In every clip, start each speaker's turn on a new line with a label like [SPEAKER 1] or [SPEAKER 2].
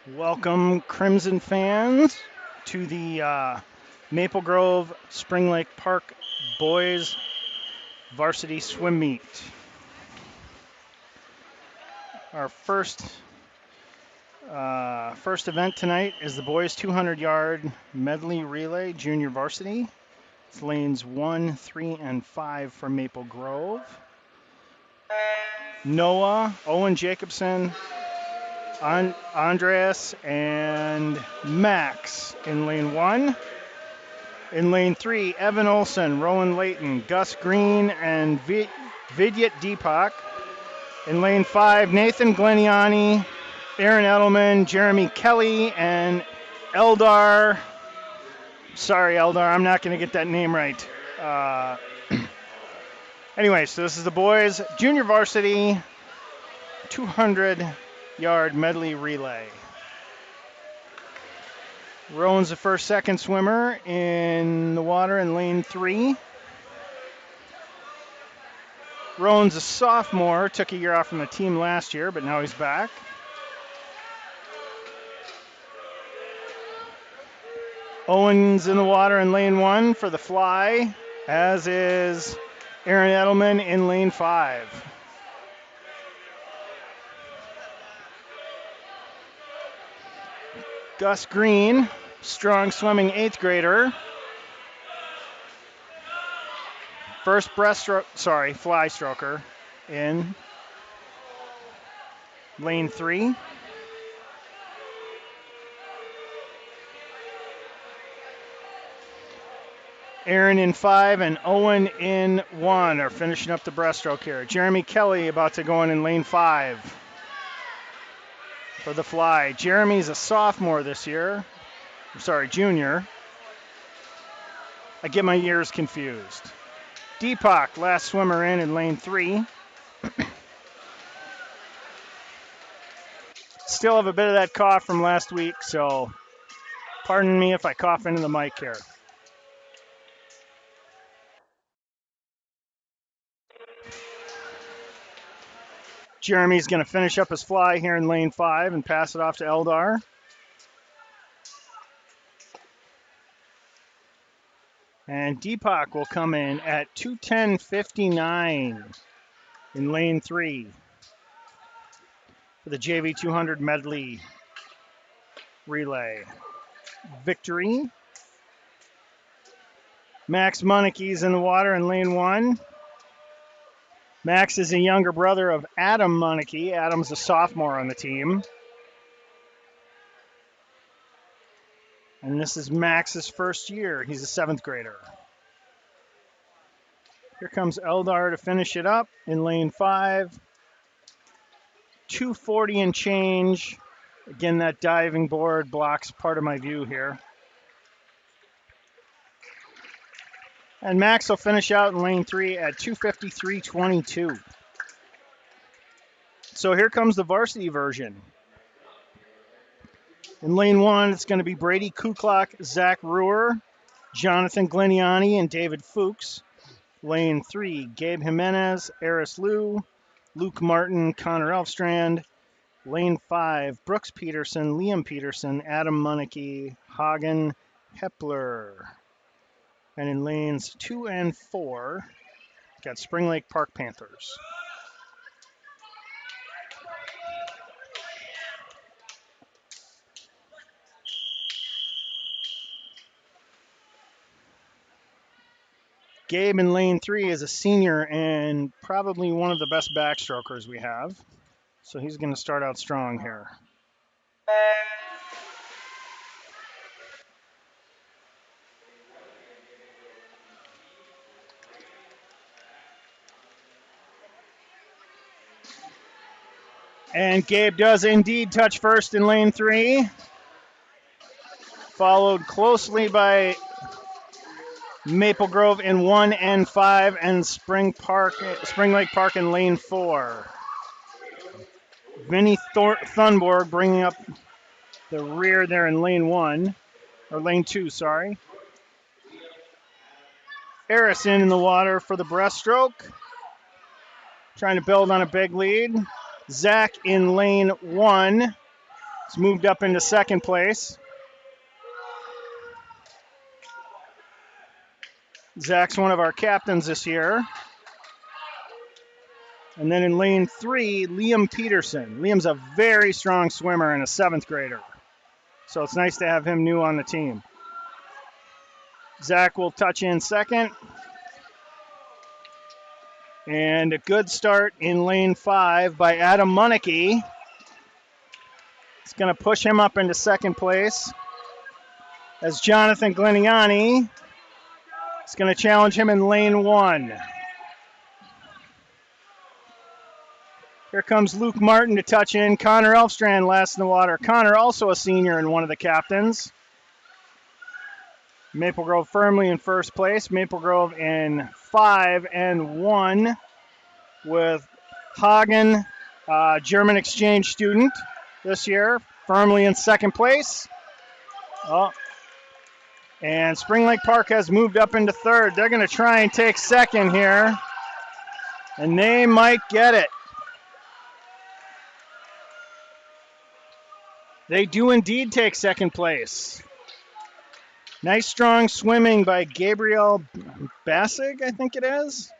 [SPEAKER 1] Welcome, Crimson fans, to the Maple Grove Spring Lake Park Boys Varsity Swim Meet. Our first event tonight is the boys 200-yard medley relay junior varsity. It's lanes 1, 3, and 5 for Maple Grove. Noah, Owen Jacobson, Andreas, and Max in lane 1. In lane 3, Evan Olson, Rowan Layton, Gus Green, and Vidyat Deepak. In lane 5, Nathan Gleniani, Aaron Edelman, Jeremy Kelly, and Eldar. Sorry, Eldar, I'm not going to get that name right. Anyway, so this is the boys' junior varsity 200-yard medley relay. Rowan's the second swimmer in the water in lane 3. Rowan's a sophomore, took a year off from the team last year, but now he's back. Owen's in the water in lane 1 for the fly, as is Aaron Edelman in lane 5. Gus Green, strong swimming 8th grader. First fly stroker in lane 3. Aaron in 5 and Owen in 1 are finishing up the breaststroke here. Jeremy Kelly about to go in lane 5 for the fly. Jeremy's a sophomore this year. Junior. I get my years confused. Deepak, last swimmer in lane 3. Still have a bit of that cough from last week, so pardon me if I cough into the mic here. Jeremy's going to finish up his fly here in lane 5 and pass it off to Eldar. And Deepak will come in at 2:10:59 in lane 3 for the JV 200 medley relay. Victory. Max Monarchy's in the water in lane 1. Max is a younger brother of Adam Monarchy. Adam's a sophomore on the team. And this is Max's first year. He's a 7th grader. Here comes Eldar to finish it up in lane 5. 240 and change. Again, that diving board blocks part of my view here. And Max will finish out in lane 3 at 2:53:22. So here comes the varsity version. In lane 1, it's going to be Brady Kuklak, Zach Ruhr, Jonathan Gleniani, and David Fuchs. Lane 3, Gabe Jimenez, Eris Liu, Luke Martin, Connor Elfstrand. Lane 5, Brooks Peterson, Liam Peterson, Adam Monarchy, Hagen Hepler. And in lanes 2 and 4, got Spring Lake Park Panthers. Gabe in lane 3 is a senior and probably one of the best backstrokers we have. So he's going to start out strong here. And Gabe does indeed touch first in lane 3. Followed closely by Maple Grove in 1 and 5 and Spring Lake Park in lane 4. Vinny Thunborg bringing up the rear there in lane 1, or lane 2, sorry. Harrison in the water for the breaststroke. Trying to build on a big lead. Zach in lane 1. It's moved up into second place. Zach's one of our captains this year. And then in lane 3, Liam Peterson. Liam's a very strong swimmer and a 7th grader. So it's nice to have him new on the team. Zach will touch in second. And a good start in lane 5 by Adam Munneke. It's going to push him up into second place. As Jonathan Gleniani is going to challenge him in lane 1. Here comes Luke Martin to touch in. Connor Elfstrand last in the water. Connor also a senior and one of the captains. Maple Grove firmly in first place. Maple Grove in 5 and 1 with Hagen, German exchange student this year, firmly in second place. Oh, and Spring Lake Park has moved up into third. They're going to try and take second here, and they might get it. They do indeed take second place. Nice strong swimming by Gabriel Bassig, I think it is.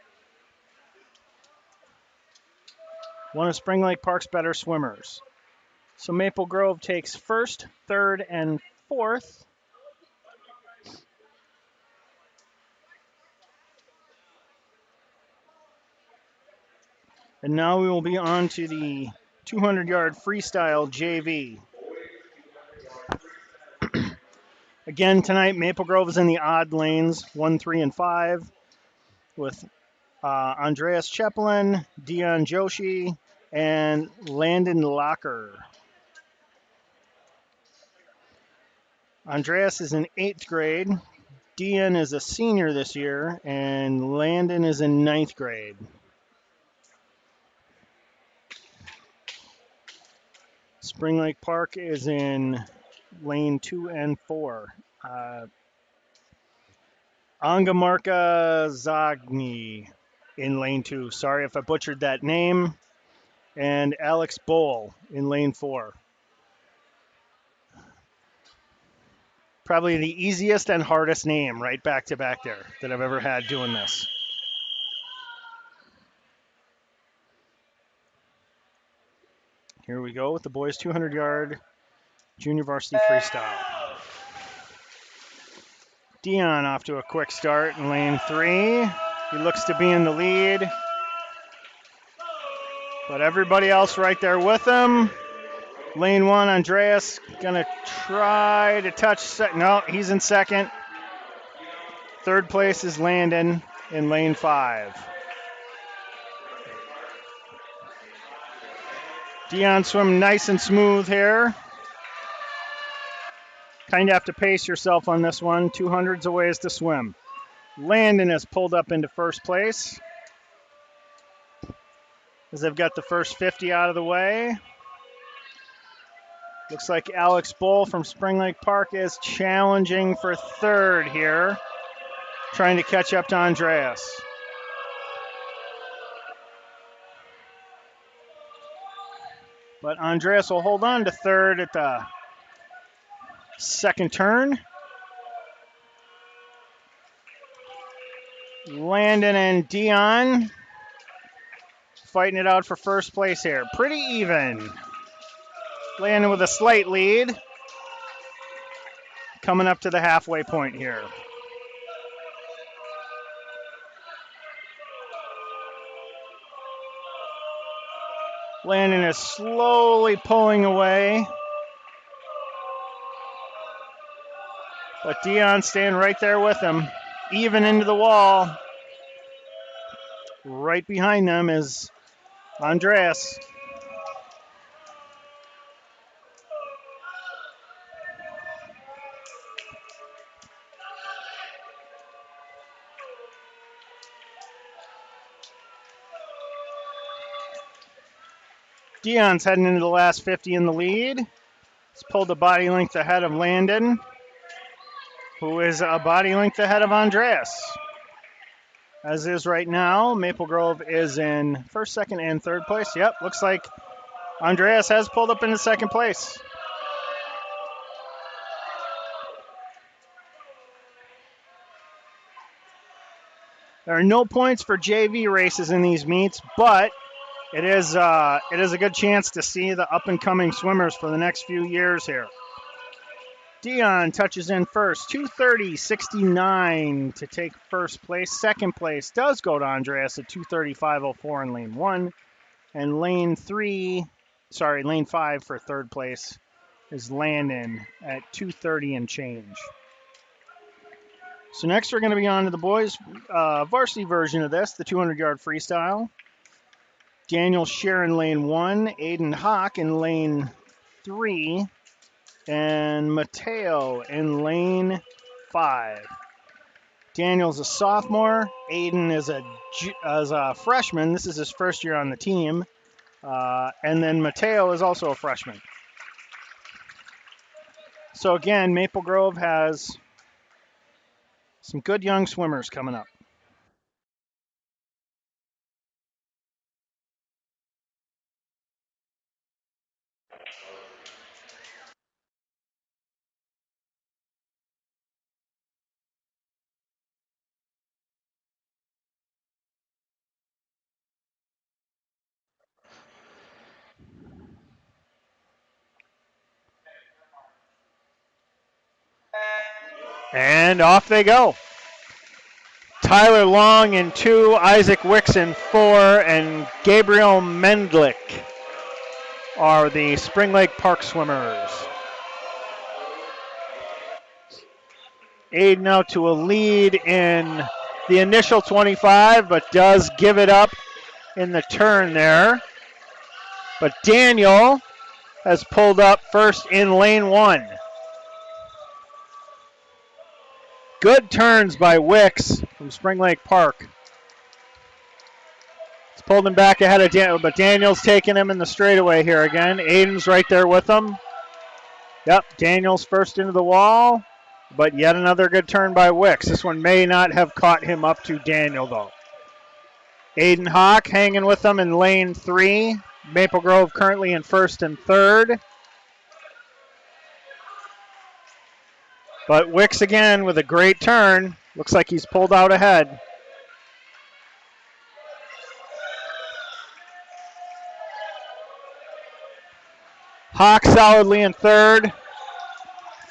[SPEAKER 1] One of Spring Lake Park's better swimmers. So Maple Grove takes first, third, and fourth. And now we will be on to the 200-yard freestyle JV. Again, tonight, Maple Grove is in the odd lanes, 1, 3, and 5, with Andreas Cheplin, Dion Joshi, and Landon Locker. Andreas is in 8th grade. Dion is a senior this year, and Landon is in 9th grade. Spring Lake Park is in lane 2 and 4. Angamarka Zagni in lane 2. Sorry if I butchered that name. And Alex Bowl in lane 4. Probably the easiest and hardest name right back to back there that I've ever had doing this. Here we go with the boys' 200-yard junior varsity freestyle. Dion off to a quick start in lane 3. He looks to be in the lead. But everybody else right there with him. Lane 1, Andreas going to try to touch. No, he's in second. Third place is Landon in lane 5. Dion swim nice and smooth here. Kind of have to pace yourself on this one. 200's a ways to swim. Landon has pulled up into first place as they've got the first 50 out of the way. Looks like Alex Bull from Spring Lake Park is challenging for third here, trying to catch up to Andreas. But Andreas will hold on to third at the second turn. Landon and Dion fighting it out for first place here. Pretty even. Landon with a slight lead. Coming up to the halfway point here. Landon is slowly pulling away. But Dion staying right there with him. Even into the wall. Right behind them is Andreas. Dion's heading into the last 50 in the lead. He's pulled a body length ahead of Landon, who is a body length ahead of Andreas. As is right now, Maple Grove is in first, second, and third place. Yep, looks like Andreas has pulled up into second place. There are no points for JV races in these meets, but it is a good chance to see the up-and-coming swimmers for the next few years here. Dion touches in first, 2:30.69 to take first place. Second place does go to Andreas at 2:35.04 in lane 1. And lane 5 for third place is Landon at 2:30 and change. So next we're going to be on to the boys' varsity version of this, the 200-yard freestyle. Daniel Scheer in lane 1, Aiden Hawk in lane 3, and Mateo in lane 5. Daniel's a sophomore. Aiden is a freshman. This is his first year on the team. And then Mateo is also a freshman. So again, Maple Grove has some good young swimmers coming up. And off they go. Tyler Long in 2, Isaac Wicks in 4, and Gabriel Mendlick are the Spring Lake Park swimmers. Aiden out to a lead in the initial 25, but does give it up in the turn there. But Daniel has pulled up first in lane 1. Good turns by Wicks from Spring Lake Park. It's pulled him back ahead of Daniel, but Daniel's taking him in the straightaway here again. Aiden's right there with him. Yep, Daniel's first into the wall, but yet another good turn by Wicks. This one may not have caught him up to Daniel, though. Aiden Hawk hanging with them in lane 3. Maple Grove currently in first and third. But Wicks again with a great turn. Looks like he's pulled out ahead. Hawk solidly in third.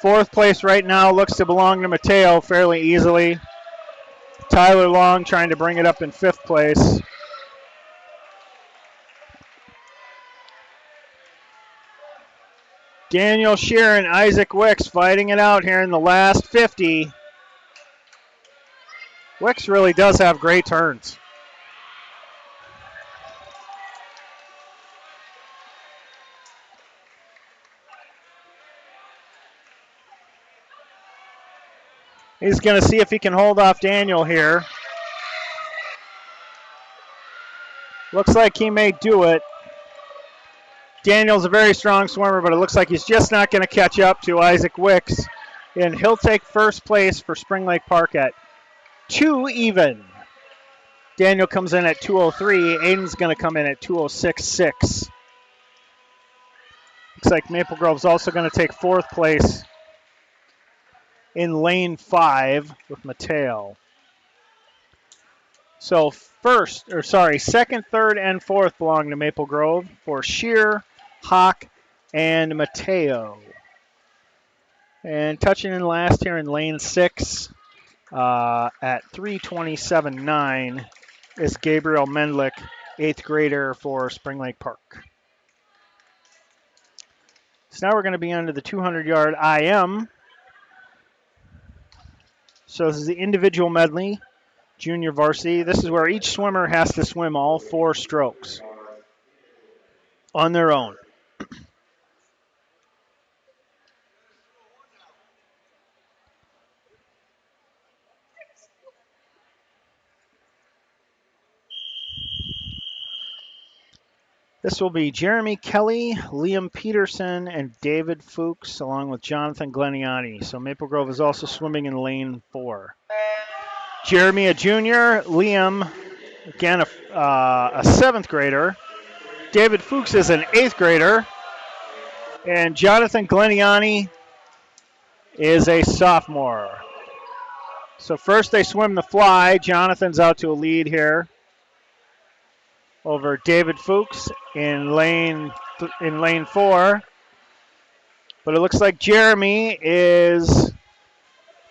[SPEAKER 1] Fourth place right now looks to belong to Mateo fairly easily. Tyler Long trying to bring it up in fifth place. Daniel Scheer and Isaac Wicks fighting it out here in the last 50. Wicks really does have great turns. He's going to see if he can hold off Daniel here. Looks like he may do it. Daniel's a very strong swimmer, but it looks like he's just not going to catch up to Isaac Wicks. And he'll take first place for Spring Lake Park at 2 even. Daniel comes in at 2:03. Aiden's going to come in at 2:06.6. Looks like Maple Grove's also going to take fourth place in lane 5 with Mateo. So second, third, and fourth belong to Maple Grove for Scheer, Hawk, and Mateo. And touching in last here in lane 6 at 3:27.9 is Gabriel Mendlick, 8th grader for Spring Lake Park. So now we're going to be under the 200-yard IM. So this is the individual medley, junior varsity. This is where each swimmer has to swim all 4 strokes on their own. This will be Jeremy Kelly, Liam Peterson, and David Fuchs, along with Jonathan Gleniani. So Maple Grove is also swimming in lane 4. Jeremy, a junior. Liam, again, a 7th grader. David Fuchs is an 8th grader. And Jonathan Gleniani is a sophomore. So first they swim the fly. Jonathan's out to a lead here over David Fuchs in lane 4. But it looks like Jeremy is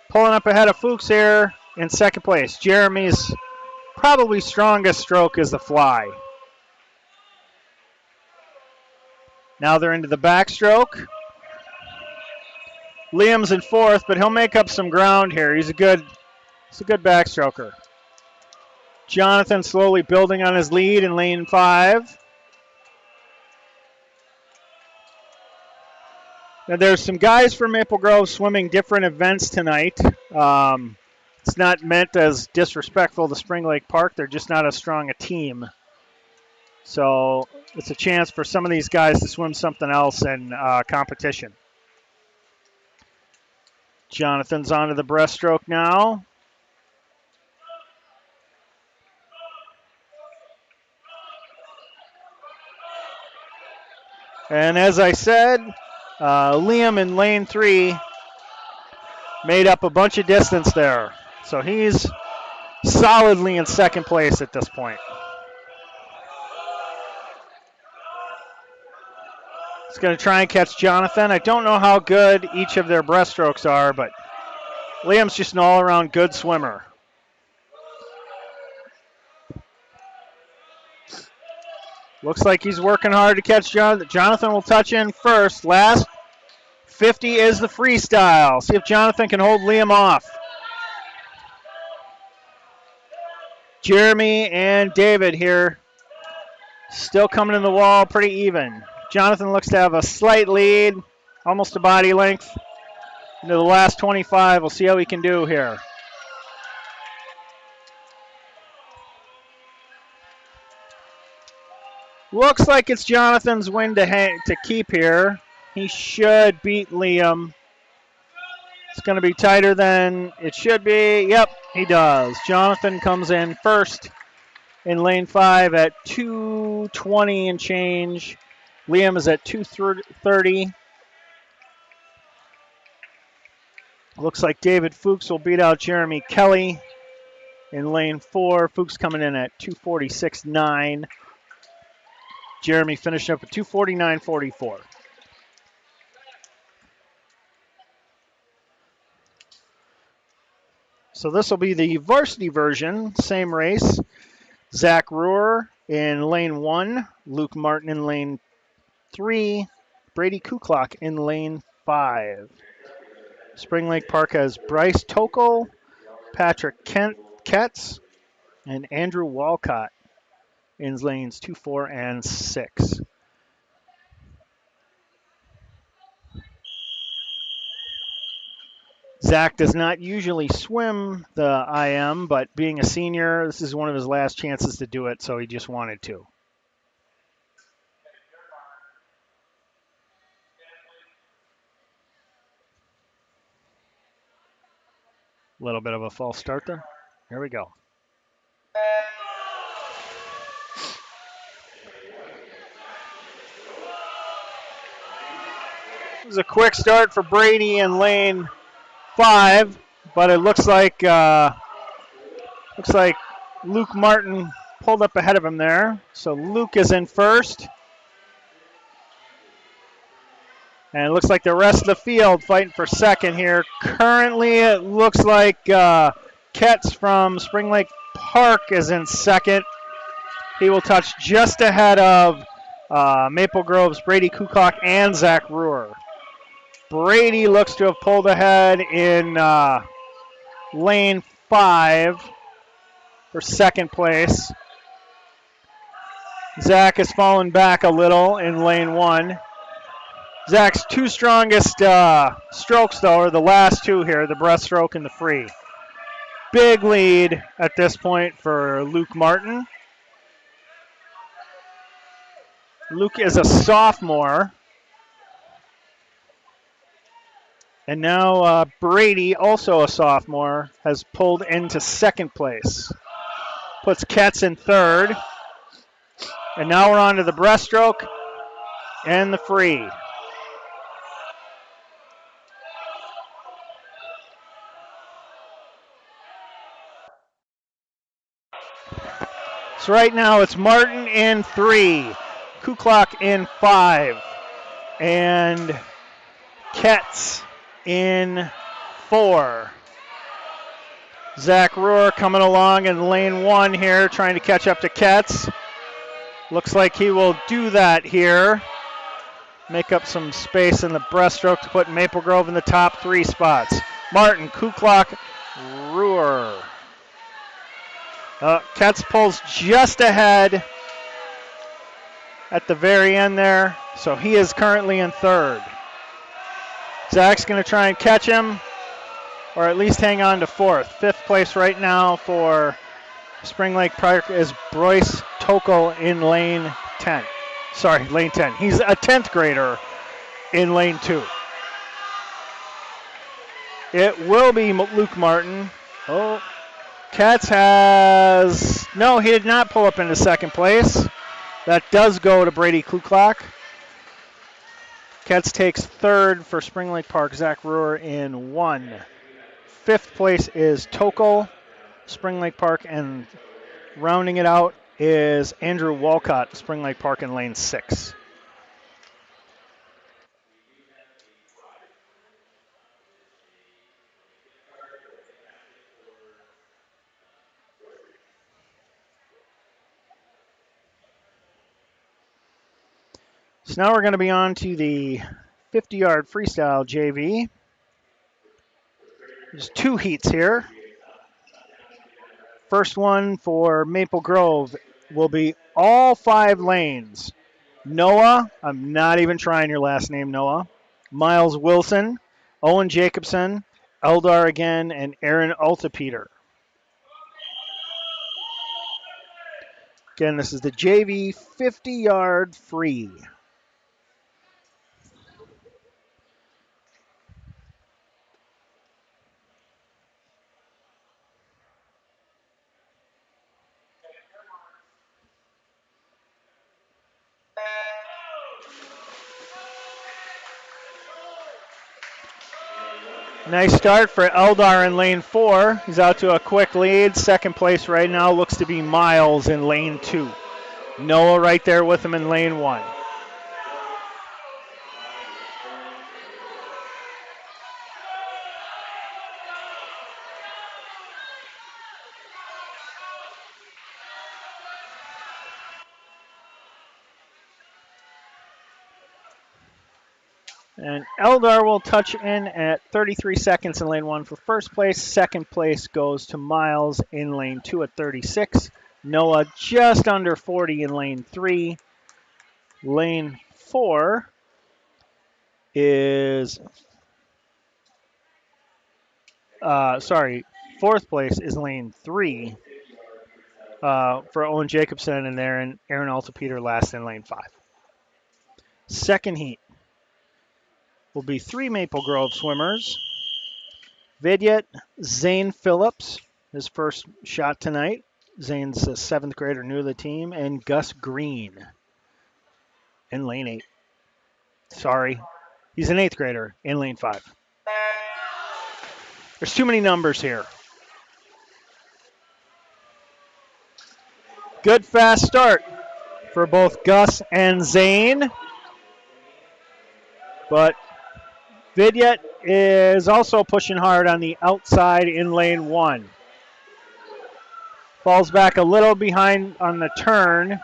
[SPEAKER 1] pulling up ahead of Fuchs here in second place. Jeremy's probably strongest stroke is the fly. Now they're into the backstroke. Liam's in fourth, but he'll make up some ground here. He's a good backstroker. Jonathan slowly building on his lead in lane 5. Now there's some guys from Maple Grove swimming different events tonight. It's not meant as disrespectful to Spring Lake Park. They're just not as strong a team. So it's a chance for some of these guys to swim something else in competition. Jonathan's onto the breaststroke now. And as I said, Liam in lane 3 made up a bunch of distance there. So he's solidly in second place at this point. He's going to try and catch Jonathan. I don't know how good each of their breaststrokes are, but Liam's just an all-around good swimmer. Looks like he's working hard to catch Jonathan. Jonathan will touch in first. Last 50 is the freestyle. See if Jonathan can hold Liam off. Jeremy and David here still coming in the wall pretty even. Jonathan looks to have a slight lead, almost a body length. Into the last 25. We'll see how he can do here. Looks like it's Jonathan's win to keep here. He should beat Liam. It's going to be tighter than it should be. Yep, he does. Jonathan comes in first in lane 5 at 2:20 and change. Liam is at 2:30. Looks like David Fuchs will beat out Jeremy Kelly in lane 4. Fuchs coming in at 2:46.9. Jeremy finished up at 2:49.44. So this will be the varsity version, same race. Zach Ruhr in lane 1, Luke Martin in lane 3, Brady Kuklock in lane 5. Spring Lake Park has Bryce Tokel, Patrick Ketz, and Andrew Walcott in lanes 2, 4, and 6. Zach does not usually swim the IM, but being a senior, this is one of his last chances to do it, so he just wanted to. A little bit of a false start there. Here we go. It was a quick start for Brady in lane 5, but it looks like Luke Martin pulled up ahead of him there. So Luke is in first. And it looks like the rest of the field fighting for second here. Currently, it looks like Ketz from Spring Lake Park is in second. He will touch just ahead of Maple Grove's Brady Kuklock and Zach Ruhr. Brady looks to have pulled ahead in lane 5 for second place. Zach has fallen back a little in lane 1. Zach's two strongest strokes, though, are the last two here, the breaststroke and the free. Big lead at this point for Luke Martin. Luke is a sophomore. And now Brady, also a sophomore, has pulled into second place. Puts Ketz in third. And now we're on to the breaststroke and the free. So right now it's Martin in 3, Kuklak in 5, and Ketz in 4. Zach Rohr coming along in lane 1 here, trying to catch up to Ketz. Looks like he will do that here. Make up some space in the breaststroke to put Maple Grove in the top 3 spots. Martin, Kuklak, Rohr. Ketz pulls just ahead at the very end there, so he is currently in 3rd. Zach's going to try and catch him, or at least hang on to 4th. 5th place right now for Spring Lake Park is Bryce Tokel in lane 10. Sorry, lane 10. He's a 10th grader in lane 2. It will be Luke Martin. Oh, Katz has... No, he did not pull up into 2nd place. That does go to Brady Kuklak. Katz takes 3rd for Spring Lake Park. Zach Rohr in 1. 5th place is Tokel, Spring Lake Park, and rounding it out is Andrew Walcott, Spring Lake Park in lane 6. So now we're going to be on to the 50-yard freestyle JV. There's 2 heats here. First one for Maple Grove will be all 5 lanes. Noah, I'm not even trying your last name, Noah. Miles Wilson, Owen Jacobson, Eldar again, and Aaron Altapeter. Again, this is the JV 50-yard free. Nice start for Eldar in lane 4. He's out to a quick lead. 2nd place right now looks to be Miles in lane 2. Noah right there with him in lane 1. And Eldar will touch in at 33 seconds in lane 1 for 1st place. 2nd place goes to Miles in lane 2 at 36. Noah just under 40 in lane 3. Lane 4 is, 4th place is lane 3 for Owen Jacobson in there, and Aaron Altapeter last in lane 5. Second heat will be 3 Maple Grove swimmers. Vidyet Zane Phillips, his first shot tonight. Zane's a 7th grader new to the team. And Gus Green in lane 8. Sorry, he's an 8th grader in lane 5. There's too many numbers here. Good fast start for both Gus and Zane. But Vidyet is also pushing hard on the outside in lane 1. Falls back a little behind on the turn.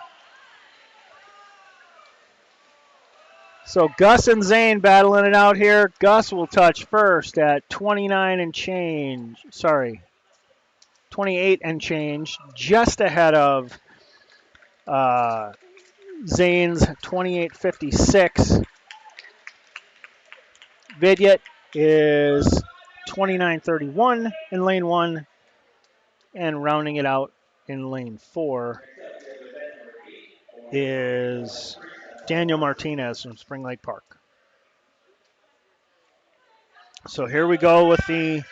[SPEAKER 1] So Gus and Zane battling it out here. Gus will touch first at 29 and change. 28 and change, just ahead of Zane's 28.56. Vidyet is 29.31 in lane 1, and rounding it out in lane 4 is Daniel Martinez from Spring Lake Park. So here we go with the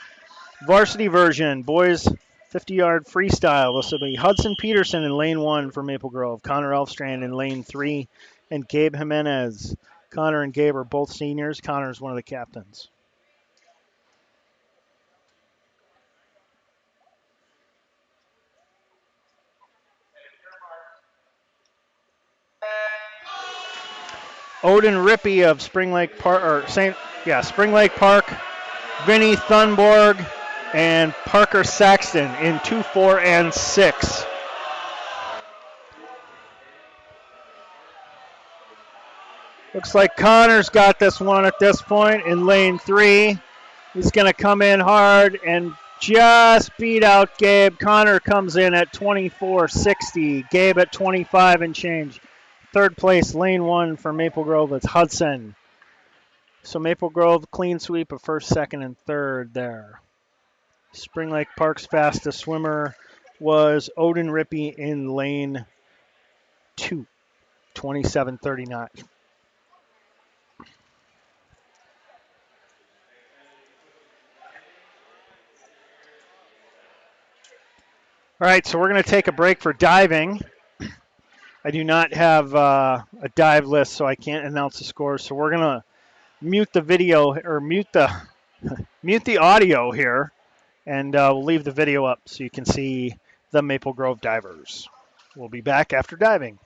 [SPEAKER 1] varsity version, boys 50-yard freestyle. This will be Hudson Peterson in lane 1 for Maple Grove, Connor Elfstrand in lane 3, and Gabe Jimenez. Connor and Gabe are both seniors. Connor is one of the captains. Odin Rippey of Spring Lake Park, or Spring Lake Park, Vinny Thunborg, and Parker Saxton in 2, 4, and 6. Looks like Connor's got this one at this point in lane 3. He's going to come in hard and just beat out Gabe. Connor comes in at 24.60. Gabe at 25 and change. Third place, lane 1 for Maple Grove. It's Hudson. So Maple Grove, clean sweep of first, second, and third there. Spring Lake Park's fastest swimmer was Odin Rippey in lane 2, 27.39. All right, so we're going to take a break for diving. I do not have a dive list, so I can't announce the scores. So we're going to mute the video or mute the audio here, and we'll leave the video up so you can see the Maple Grove divers. We'll be back after diving.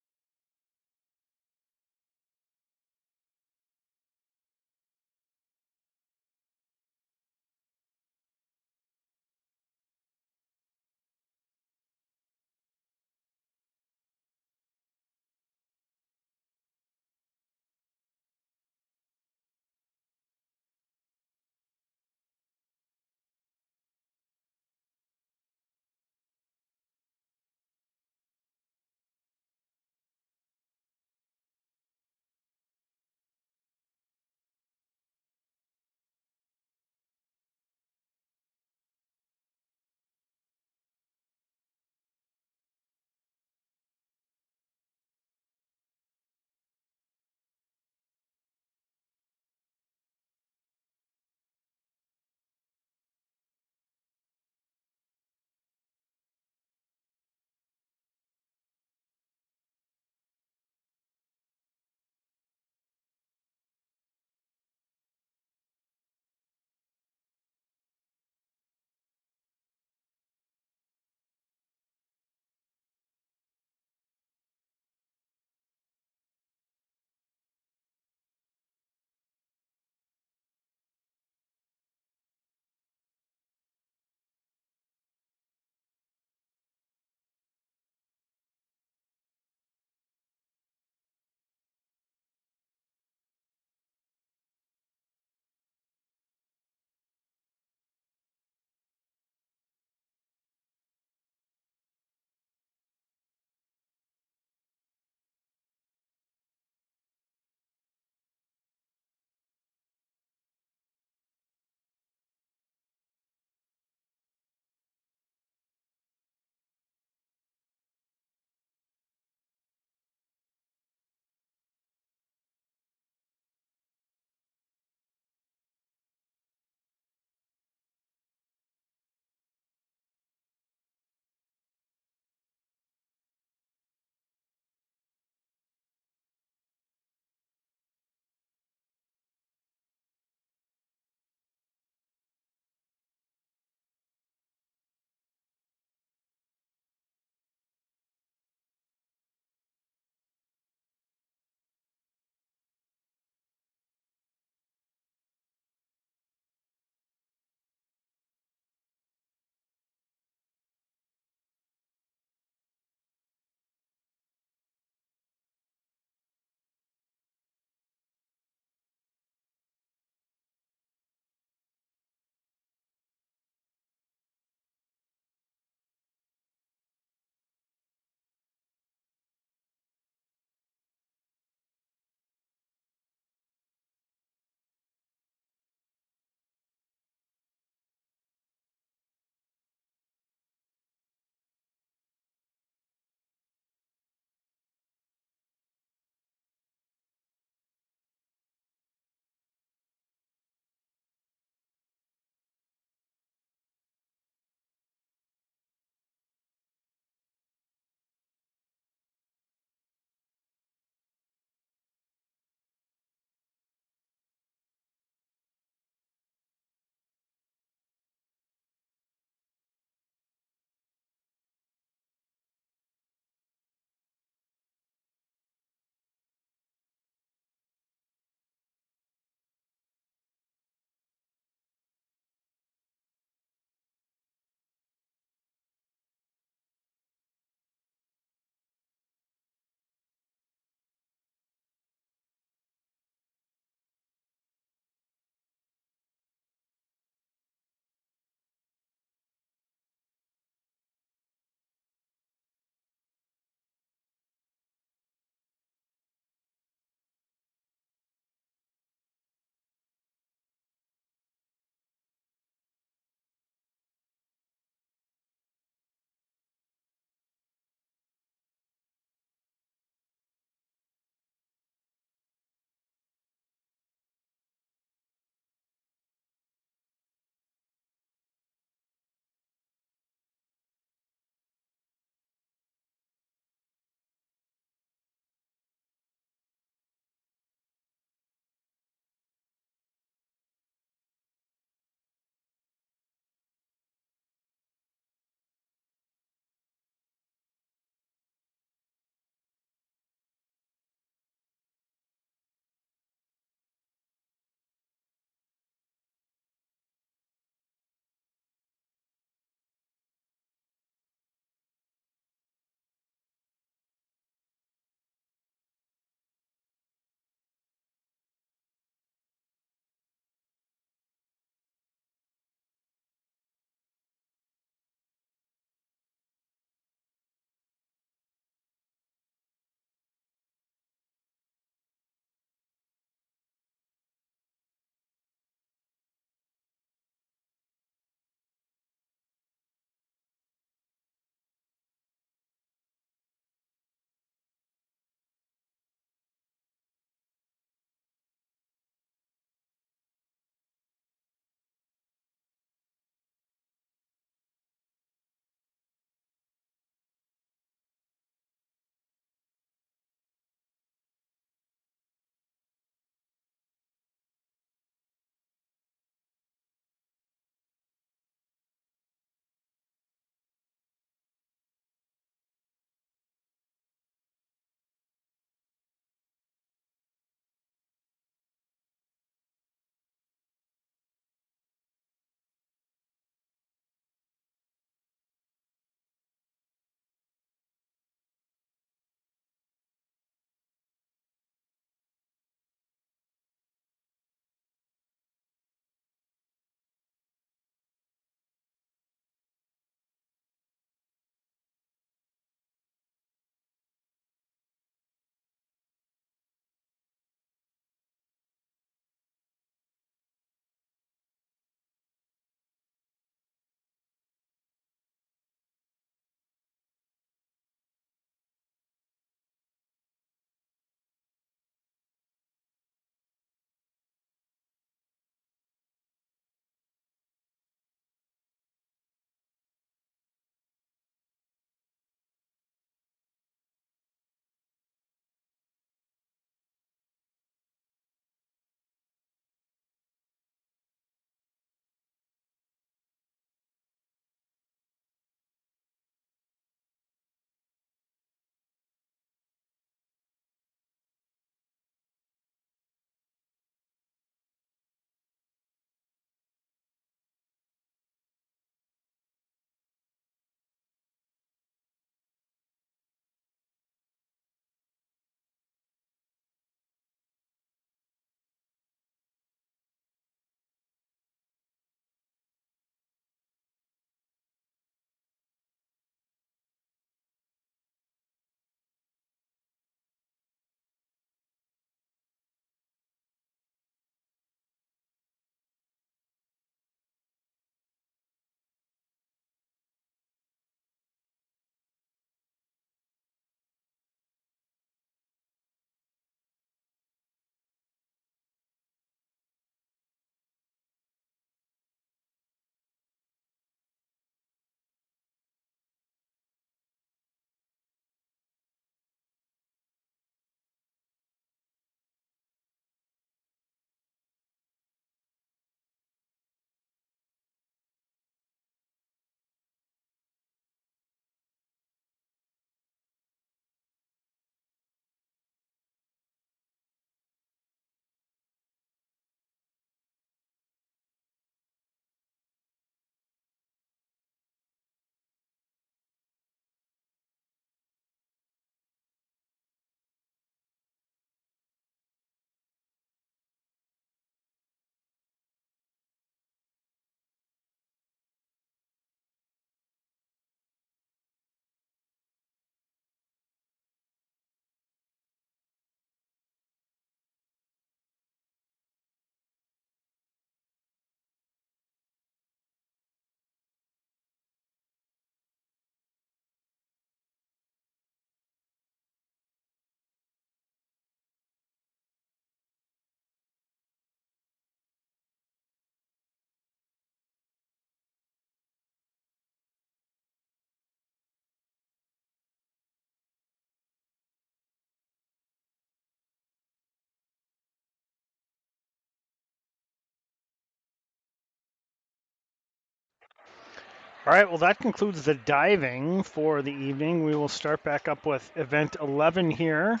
[SPEAKER 1] All right, well, that concludes the diving for the evening. We will start back up with event 11 here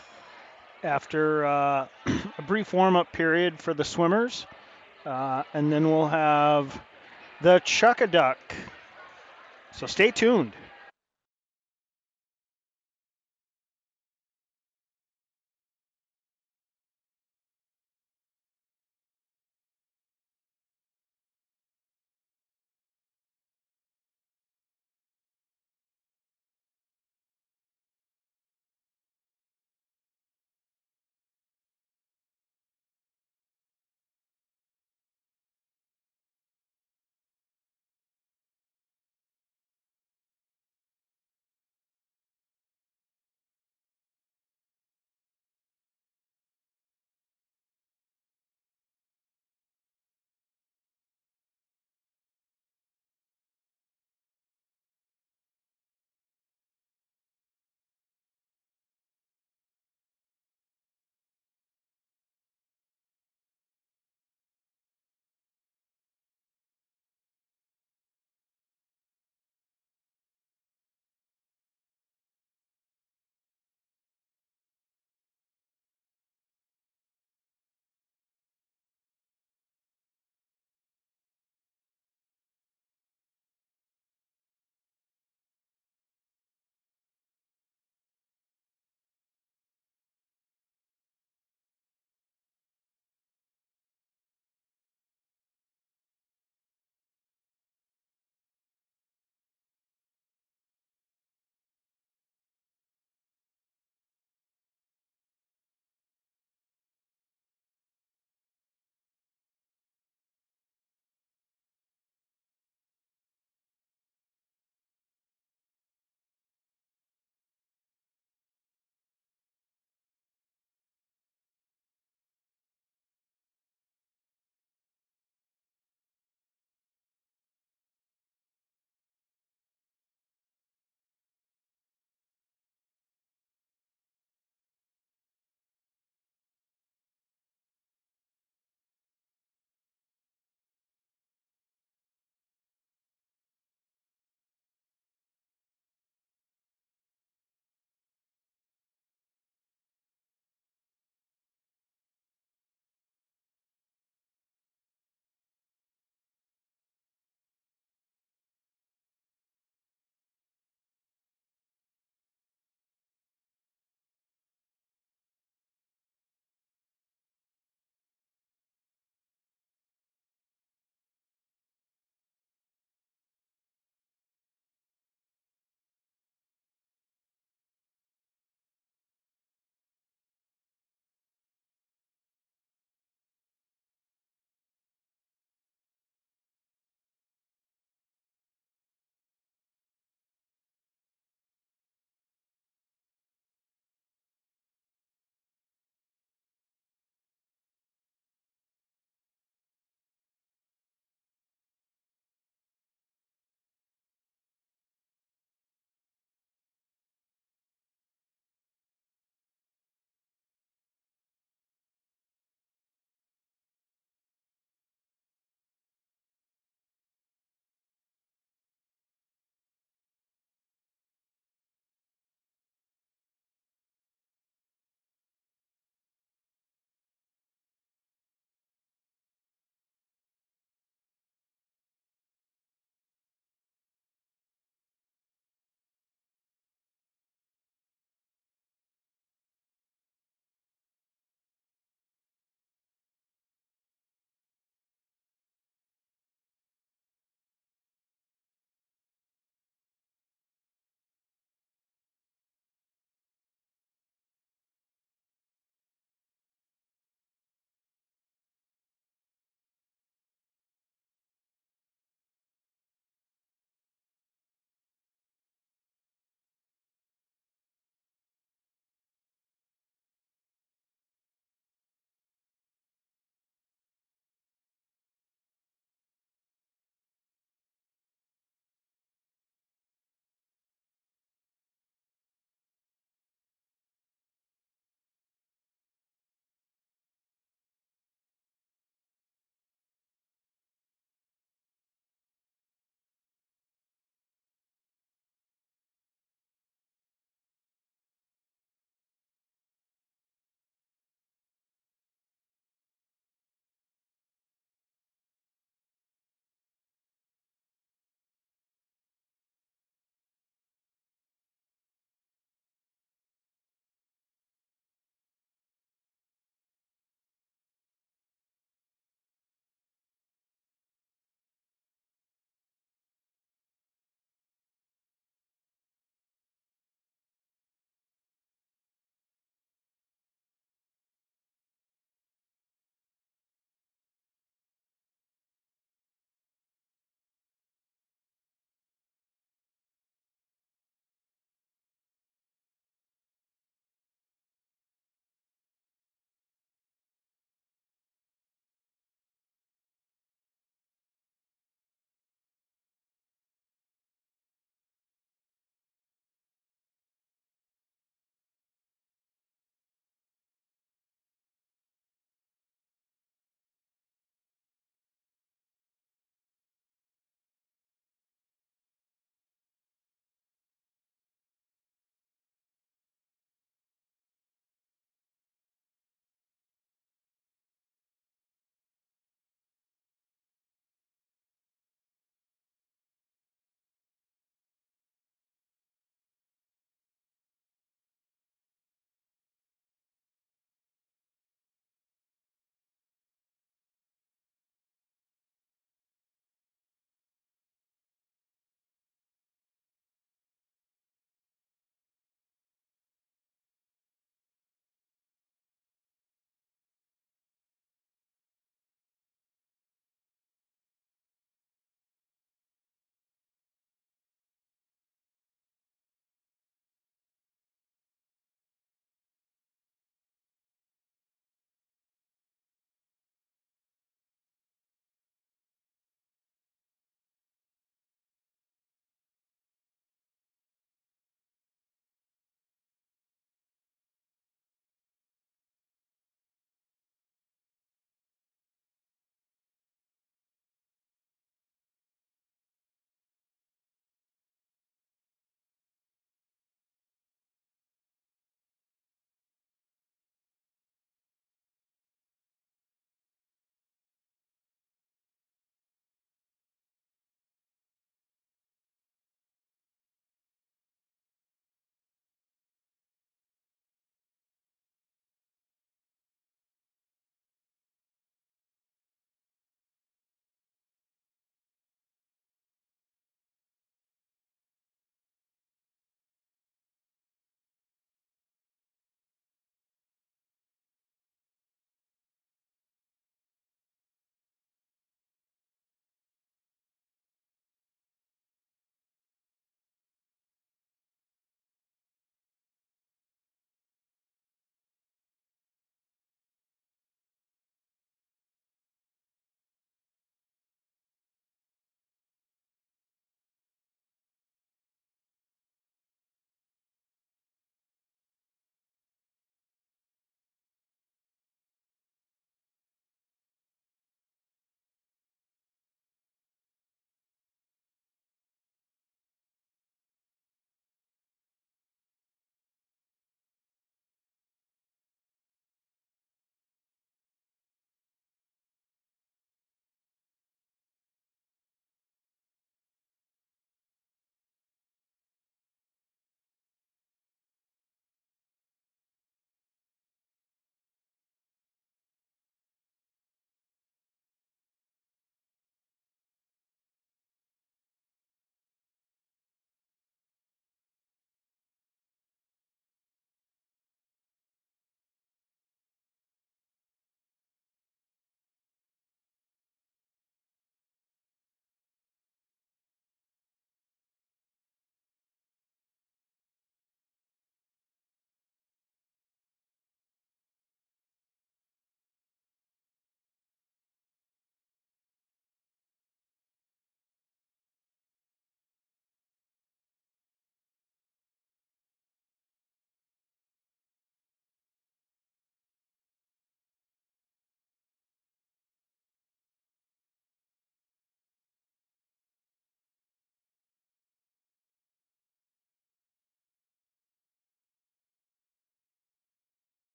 [SPEAKER 1] after a brief warm up period for the swimmers. And then we'll have the Chuck-a-Duck. So stay tuned.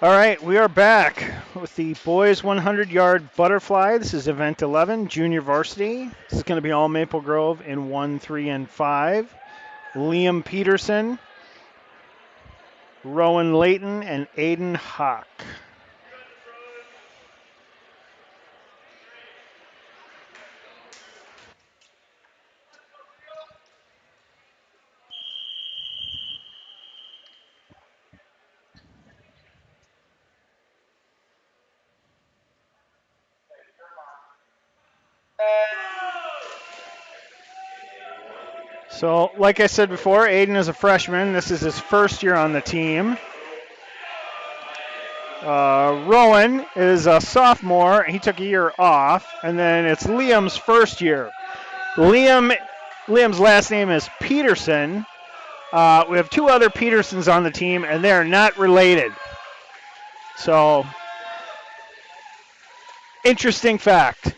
[SPEAKER 1] All right, we are back with the boys 100-yard butterfly. This is event 11, junior varsity. This is going to be all Maple Grove in 1, 3, and 5. Liam Peterson, Rowan Layton, and Aiden Hawk. So, like I said before, Aiden is a freshman. This is his first year on the team. Rowan is a sophomore. He took a year off, and then it's Liam's first year. Liam's last name is Peterson. We have two other Petersons on the team, and they're not related. So, interesting fact.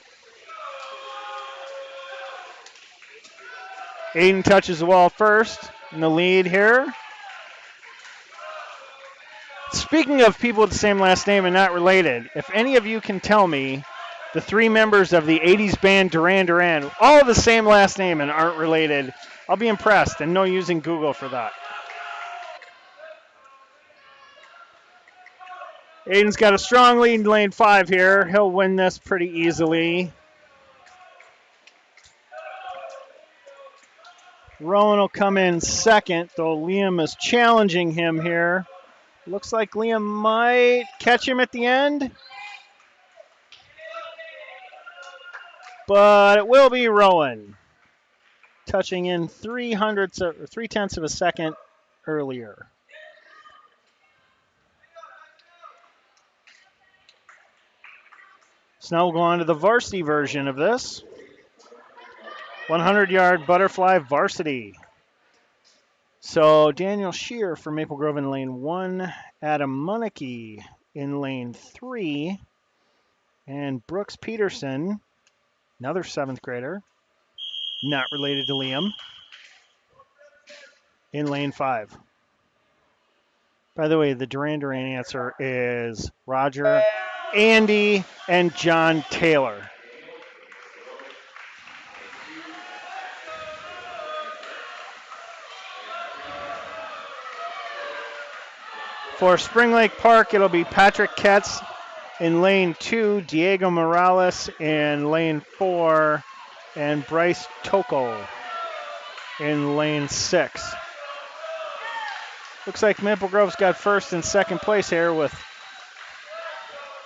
[SPEAKER 1] Aiden touches the wall first in the lead here. Speaking of people with the same last name and not related, if any of you can tell me the three members of the 80s band Duran Duran, all the same last name and aren't related, I'll be impressed, and no using Google for that. Aiden's got a strong lead in lane 5 here. He'll win this pretty easily. Rowan will come in second, though Liam is challenging him here. Looks like Liam might catch him at the end. But it will be Rowan, touching in 3/10 of a second earlier. So now we'll go on to the varsity version of this. 100-yard butterfly varsity. So Daniel Shear for Maple Grove in lane 1, Adam Munneke in lane 3, and Brooks Peterson, another 7th grader, not related to Liam, in lane 5. By the way, the Duran Duran answer is Roger, Andy, and John Taylor. For Spring Lake Park, it'll be Patrick Ketz in lane 2, Diego Morales in lane 4, and Bryce Toko in lane 6. Looks like Maple Grove's got first and second place here with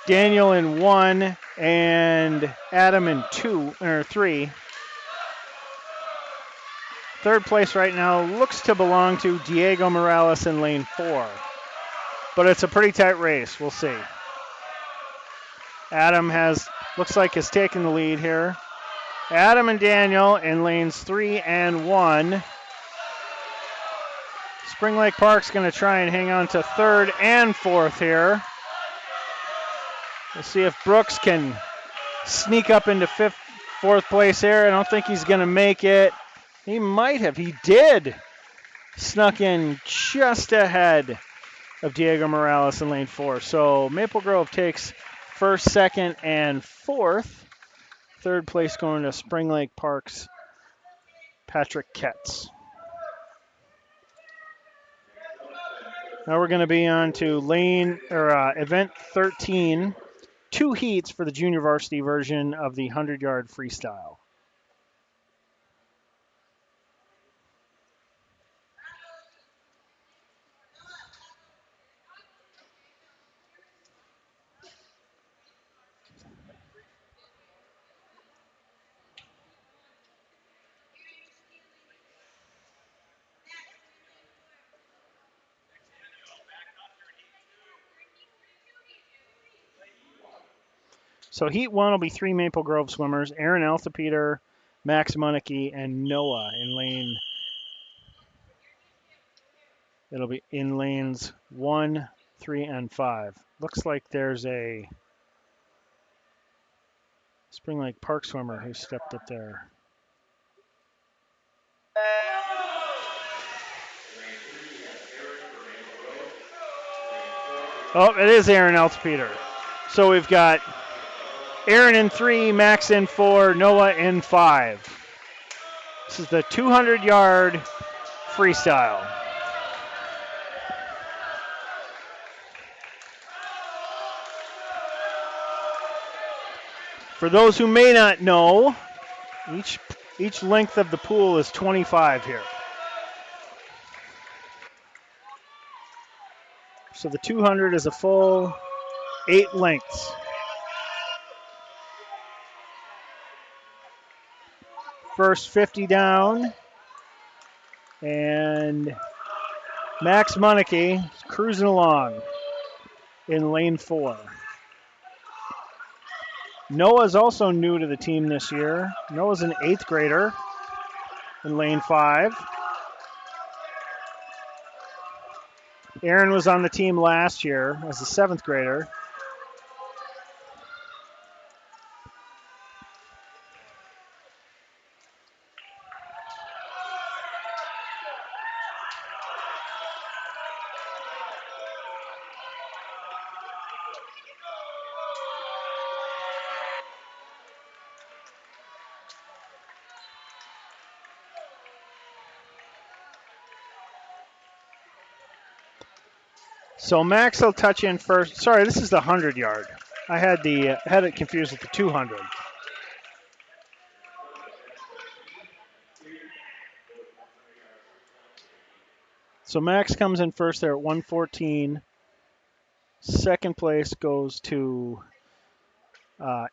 [SPEAKER 1] Daniel in 1 and Adam in 3. Third place right now looks to belong to Diego Morales in lane 4. But it's a pretty tight race. We'll see. Adam looks like has taken the lead here. Adam and Daniel in lanes 3 and 1. Spring Lake Park's going to try and hang on to third and fourth here. We'll see if Brooks can sneak up into fourth place here. I don't think he's going to make it. He might have. He did. Snuck in just ahead of Diego Morales in lane 4. So Maple Grove takes first, second, and fourth. Third place going to Spring Lake Park's Patrick Ketz. Now we're going to be on to event 13. 2 heats for the junior varsity version of the 100-yard freestyle. So heat 1 will be 3 Maple Grove swimmers, Aaron Althepeter, Max Munneke, and Noah in lane. It'll be in lanes 1, 3, and 5. Looks like there's a Spring Lake Park swimmer who stepped up there. Oh, it is Aaron Eltspeter. So we've got Aaron in 3, Max in 4, Noah in 5. This is the 200-yard freestyle. For those who may not know, each length of the pool is 25 here. So the 200 is a full 8 lengths. First 50 down, and Max Moneke cruising along in lane 4. Noah's also new to the team this year. Noah's an 8th grader in lane 5. Aaron was on the team last year as a 7th grader. So Max will touch in first. Sorry, this is the 100-yard. I had it confused with the 200. So Max comes in first there at 114. Second place goes to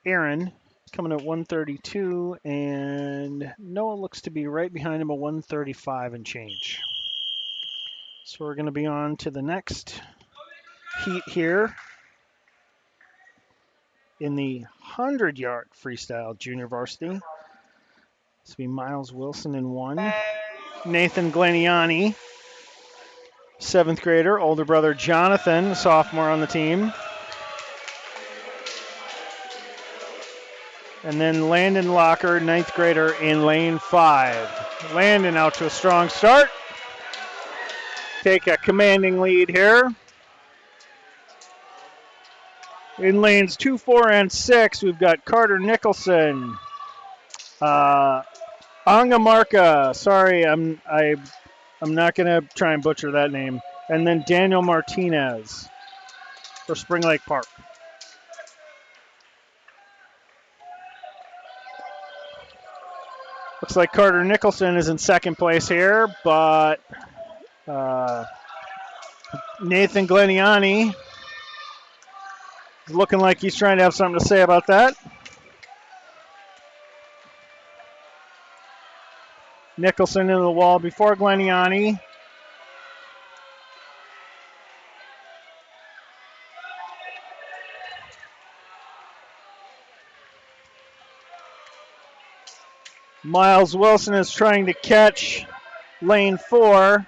[SPEAKER 1] Aaron, coming at 132, and Noah looks to be right behind him at 135 and change. So we're going to be on to the next heat here in the 100-yard freestyle junior varsity. This will be Miles Wilson in 1. Nathan Gleniani, 7th grader, older brother Jonathan, sophomore on the team. And then Landon Locker, 9th grader in lane 5. Landon out to a strong start. Take a commanding lead here. In lanes 2, 4, and 6, we've got Carter Nicholson, Angamarka. Sorry, I'm not going to try and butcher that name. And then Daniel Martinez for Spring Lake Park. Looks like Carter Nicholson is in second place here, but Nathan Gleniani is looking like he's trying to have something to say about that. Nicholson into the wall before Gleniani. Miles Wilson is trying to catch lane 4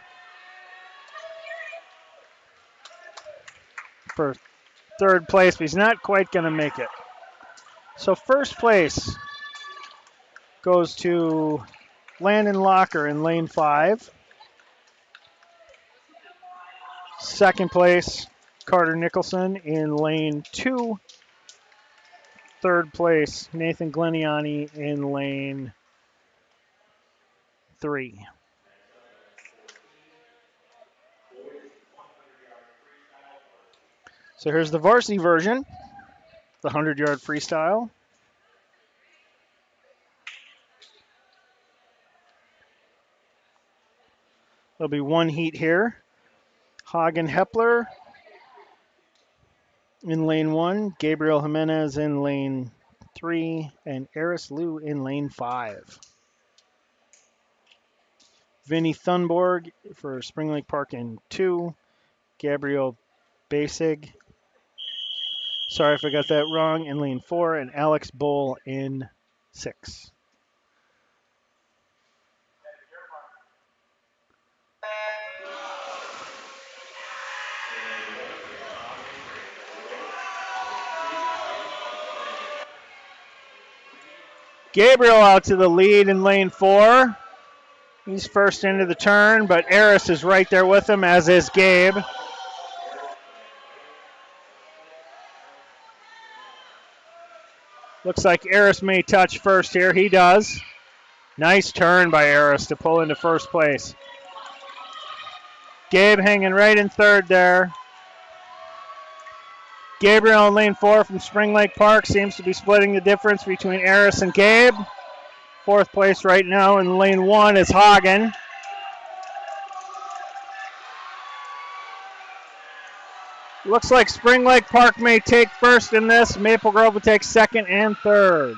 [SPEAKER 1] for third place, but he's not quite going to make it. So first place goes to Landon Locker in lane 5. Second place, Carter Nicholson in lane 2. Third place, Nathan Gleniani in lane 3. So here's the varsity version, the 100-yard freestyle. There'll be one heat here. Hagen Hepler in lane 1, Gabriel Jimenez in lane 3, and Eris Liu in lane 5. Vinny Thunborg for Spring Lake Park in 2, Gabriel Basig, sorry if I got that wrong, in lane 4, and Alex Bowl in 6. Gabriel out to the lead in lane 4. He's first into the turn, but Eris is right there with him, as is Gabe. Looks like Eris may touch first here. He does. Nice turn by Eris to pull into first place. Gabe hanging right in third there. Gabriel in lane 4 from Spring Lake Park seems to be splitting the difference between Eris and Gabe. Fourth place right now in lane 1 is Hagen. Looks like Spring Lake Park may take first in this. Maple Grove will take second and third.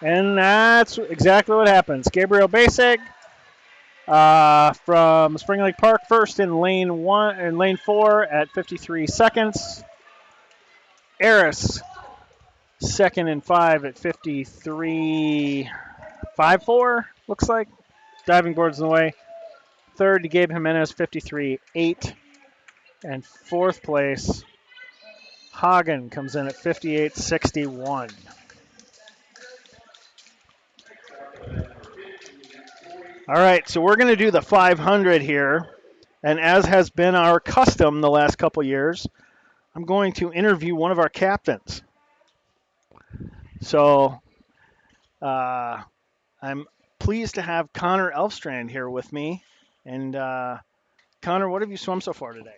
[SPEAKER 1] And that's exactly what happens. Gabriel Basig from Spring Lake Park first in lane 4 at 53 seconds. Eris second and 5 at 53.54, looks like. Diving board's in the way. Third to Gabe Jimenez, 53.8. And fourth place, Hagen comes in at 58.61. All right, so we're going to do the 500 here. And as has been our custom the last couple years, I'm going to interview one of our captains. So I'm pleased to have Connor Elfstrand here with me. And Connor, what have you swum so far today?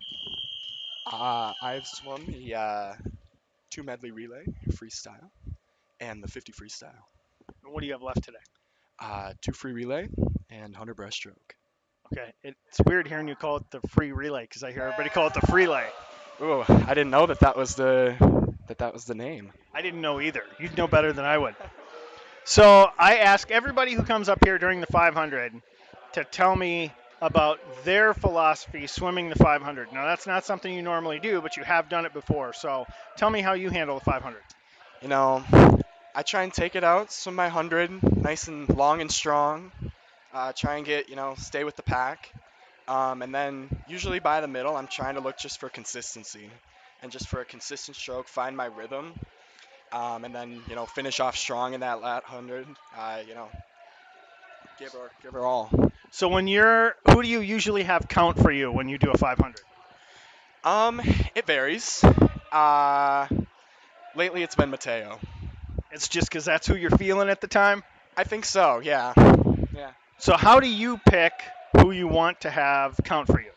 [SPEAKER 2] I've swum the 2 medley relay freestyle and the 50 freestyle.
[SPEAKER 1] What do you have left today?
[SPEAKER 2] 2 free relay and 100 breaststroke.
[SPEAKER 1] Okay, it's weird hearing you call it the free relay because I hear everybody call it the free lay.
[SPEAKER 2] Oh, I didn't know that was the name.
[SPEAKER 1] I didn't know either. You'd know better than I would. So I ask everybody who comes up here during the 500 to tell me about their philosophy swimming the 500. Now, that's not something you normally do, but you have done it before. So tell me how you handle the 500.
[SPEAKER 2] You know, I try and take it out, swim my 100, nice and long and strong. Try and stay with the pack. And then usually by the middle, I'm trying to look just for consistency and just for a consistent stroke, find my rhythm. And then, finish off strong in that lat 100. Give her all.
[SPEAKER 1] So who do you usually have count for you when you do a 500?
[SPEAKER 2] It varies. Lately it's been Mateo.
[SPEAKER 1] It's just because that's who you're feeling at the time?
[SPEAKER 2] I think so, yeah. Yeah.
[SPEAKER 1] So how do you pick who you want to have count for you?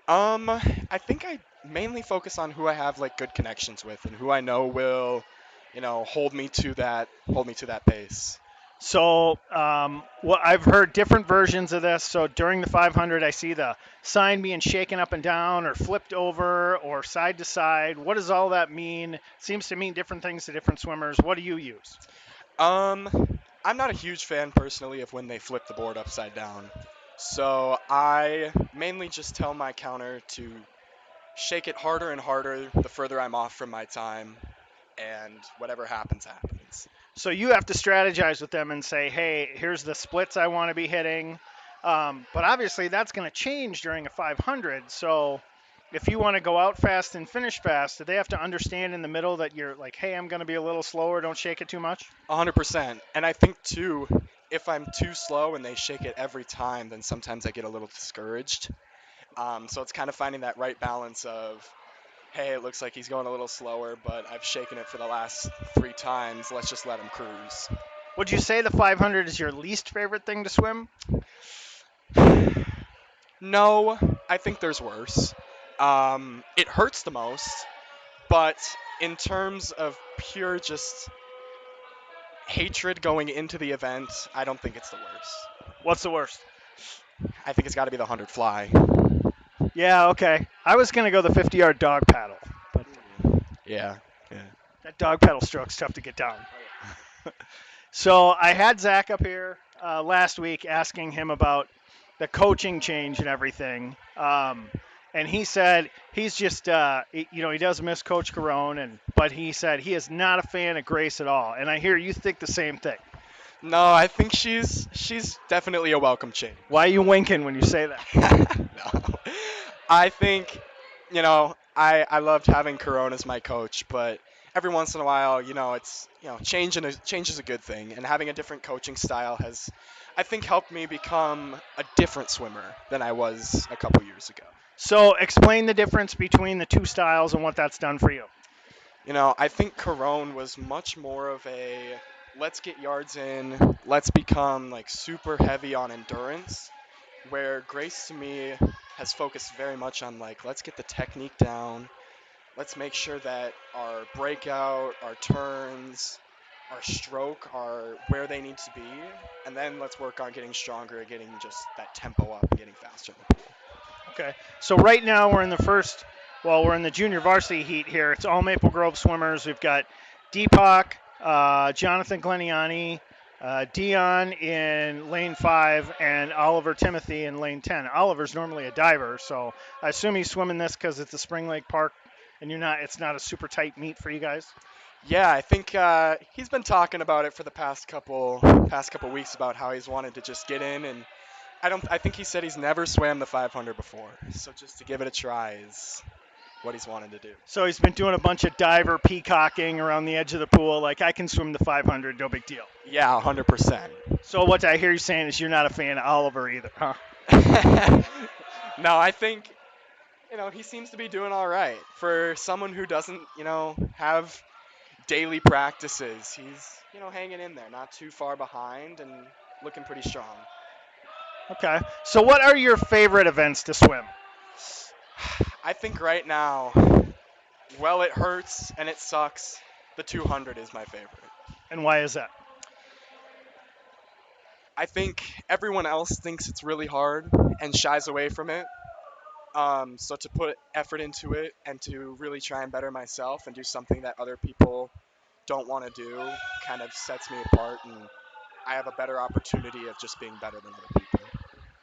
[SPEAKER 2] I think I mainly focus on who I have good connections with and who I know will, hold me to that pace.
[SPEAKER 1] So I've heard different versions of this. So during the 500, I see the sign being shaken up and down or flipped over or side to side. What does all that mean? It seems to mean different things to different swimmers. What do you use?
[SPEAKER 2] I'm not a huge fan personally of when they flip the board upside down. So I mainly just tell my counter to shake it harder and harder the further I'm off from my time, and whatever happens, happens.
[SPEAKER 1] So you have to strategize with them and say, hey, here's the splits I want to be hitting. But obviously that's going to change during a 500. So if you want to go out fast and finish fast, do they have to understand in the middle that you're like, hey, I'm going to be a little slower, don't shake it too much?
[SPEAKER 2] 100%. And I think, too, if I'm too slow and they shake it every time, then sometimes I get a little discouraged. So it's kind of finding that right balance of, hey, it looks like he's going a little slower, but I've shaken it for the last 3 times. Let's just let him cruise.
[SPEAKER 1] Would you say the 500 is your least favorite thing to swim?
[SPEAKER 2] No, I think there's worse. It hurts the most, but in terms of pure just hatred going into the event, I don't think it's the worst.
[SPEAKER 1] What's the worst?
[SPEAKER 2] I think it's got to be the 100 fly.
[SPEAKER 1] Yeah, okay. I was going to go the 50-yard dog paddle. But
[SPEAKER 2] Yeah.
[SPEAKER 1] that dog paddle stroke's tough to get down. So I had Zach up here last week asking him about the coaching change and everything. And he said he's just, he does miss Coach Carone, but he said he is not a fan of Grace at all. And I hear you think the same thing.
[SPEAKER 2] No, I think she's definitely a welcome change.
[SPEAKER 1] Why are you winking when you say that?
[SPEAKER 2] No. I think, I loved having Carone as my coach, but every once in a while, it's, change is a good thing. And having a different coaching style has, I think, helped me become a different swimmer than I was a couple years ago.
[SPEAKER 1] So explain the difference between the two styles and what that's done for you.
[SPEAKER 2] I think Corone was much more of a let's get yards in, let's become like super heavy on endurance, where Grace to me has focused very much on like let's get the technique down, let's make sure that our breakout, our turns, our stroke are where they need to be, and then let's work on getting stronger, getting just that tempo up, and getting faster in the pool.
[SPEAKER 1] Okay. So right now we're in the first, well, we're in the junior varsity heat here. It's all Maple Grove swimmers. We've got Deepak, Jonathan Gleniani, Dion in lane 5, and Oliver Timothy in lane 10. Oliver's normally a diver, so I assume he's swimming this because it's a Spring Lake Park, and it's not a super tight meet for you guys.
[SPEAKER 2] Yeah, I think he's been talking about it for the past couple weeks about how he's wanted to just get in, and I think he said he's never swam the 500 before, so just to give it a try is what he's wanted to do.
[SPEAKER 1] So he's been doing a bunch of diver peacocking around the edge of the pool. Like, I can swim the 500, no big deal.
[SPEAKER 2] Yeah, 100%.
[SPEAKER 1] So what I hear you saying is you're not a fan of Oliver either, huh?
[SPEAKER 2] No, I think he seems to be doing all right for someone who doesn't have daily practices. He's hanging in there, not too far behind, and looking pretty strong.
[SPEAKER 1] Okay. So what are your favorite events to swim?
[SPEAKER 2] I think right now, well, it hurts and it sucks. The 200 is my favorite.
[SPEAKER 1] And why is that?
[SPEAKER 2] I think everyone else thinks it's really hard and shies away from it. So to put effort into it and to really try and better myself and do something that other people don't want to do kind of sets me apart, and I have a better opportunity of just being better than other people.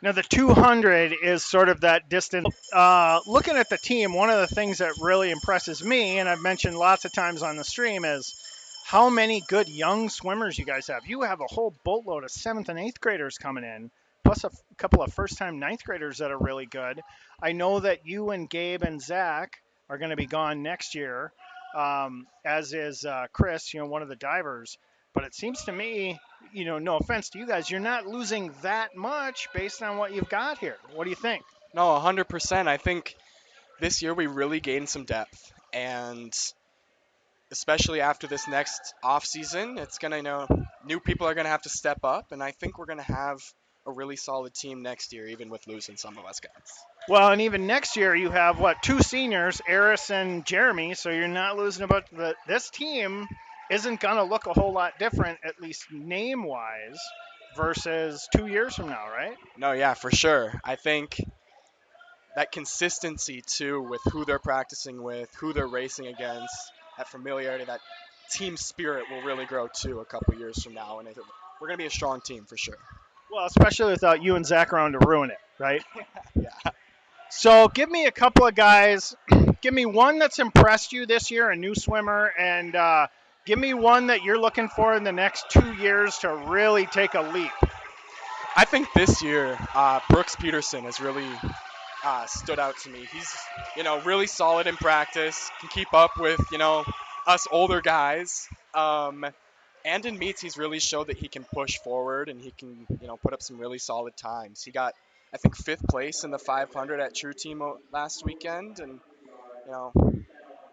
[SPEAKER 1] Now, the 200 is sort of that distance. Looking at the team, one of the things that really impresses me, and I've mentioned lots of times on the stream, is how many good young swimmers you guys have. You have a whole boatload of 7th and 8th graders coming in, plus a couple of first time ninth graders that are really good. I know that you and Gabe and Zach are going to be gone next year, as is Chris, one of the divers. But it seems to me, no offense to you guys, you're not losing that much based on what you've got here. What do you think?
[SPEAKER 2] No, 100%. I think this year we really gained some depth, and especially after this next off season, it's gonna new people are gonna have to step up, and I think we're gonna have a really solid team next year, even with losing some of us guys.
[SPEAKER 1] Well, and even next year you have what, two seniors, Eris and Jeremy, so you're not losing about this team isn't going to look a whole lot different, at least name wise, versus 2 years from now, right?
[SPEAKER 2] No, yeah, for sure. I think that consistency too with who they're practicing with, who they're racing against, that familiarity, that team spirit will really grow too a couple years from now, and we're gonna be a strong team for sure.
[SPEAKER 1] Well, especially without you and Zach around to ruin it, right?
[SPEAKER 2] Yeah.
[SPEAKER 1] So give me a couple of guys. Give me one that's impressed you this year, a new swimmer, and give me one that you're looking for in the next 2 years to really take a leap.
[SPEAKER 2] I think this year, Brooks Peterson has really stood out to me. He's, really solid in practice, can keep up with, us older guys. And in meets, he's really showed that he can push forward and he can, put up some really solid times. He got, I think, fifth place in the 500 at True Team last weekend, and you know,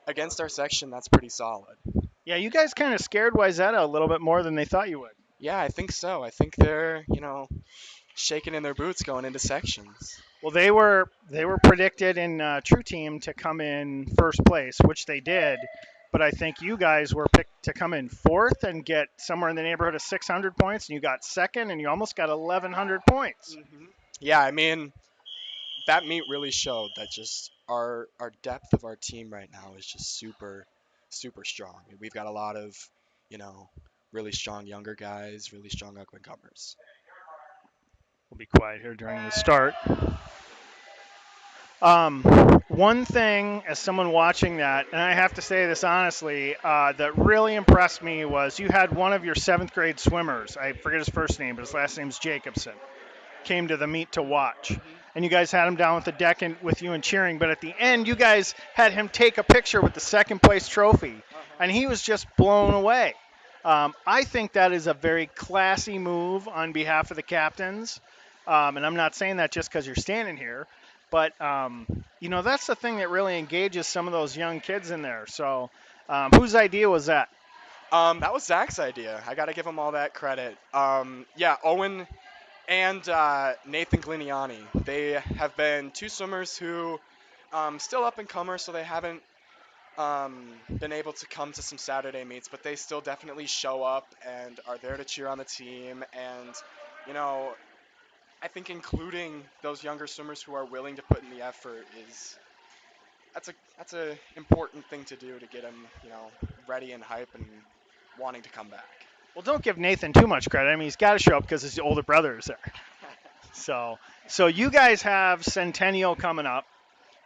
[SPEAKER 2] against our section, that's pretty solid.
[SPEAKER 1] Yeah, you guys kind of scared Wyzetta a little bit more than they thought you would.
[SPEAKER 2] Yeah, I think so. I think they're, shaking in their boots going into sections.
[SPEAKER 1] Well, they were predicted in True Team to come in first place, which they did. But I think you guys were picked to come in fourth and get somewhere in the neighborhood of 600 points, and you got second, and you almost got 1,100 points.
[SPEAKER 2] Yeah, I mean, that meet really showed that just our depth of our team right now is just super super strong. We've got a lot of, you know, really strong younger guys, really strong up and comers.
[SPEAKER 1] We'll be quiet here during the start. One thing, as someone watching that, and I have to say this honestly, that really impressed me was you had one of your 7th grade swimmers. I forget his first name, but his last name's Jacobson. Came to the meet to watch. And you guys had him down with the deck and with you and cheering. But at the end, you guys had him take a picture with the second place trophy. And he was just blown away. I think that is a very classy move on behalf of the captains. And I'm not saying that just because you're standing here. But, that's the thing that really engages some of those young kids in there. So Whose idea was that?
[SPEAKER 2] That was Zach's idea. I got to give him all that credit. Yeah, Owen and Nathan Gliniani. They have been two swimmers who still up and comers, so they haven't been able to come to some Saturday meets, but they still definitely show up and are there to cheer on the team. And you know, I think including those younger swimmers who are willing to put in the effort is that's a important thing to do to get them ready and hype and wanting to come back.
[SPEAKER 1] Well, don't give Nathan too much credit. I mean, he's got to show up because his older brother is there. So you guys have Centennial coming up,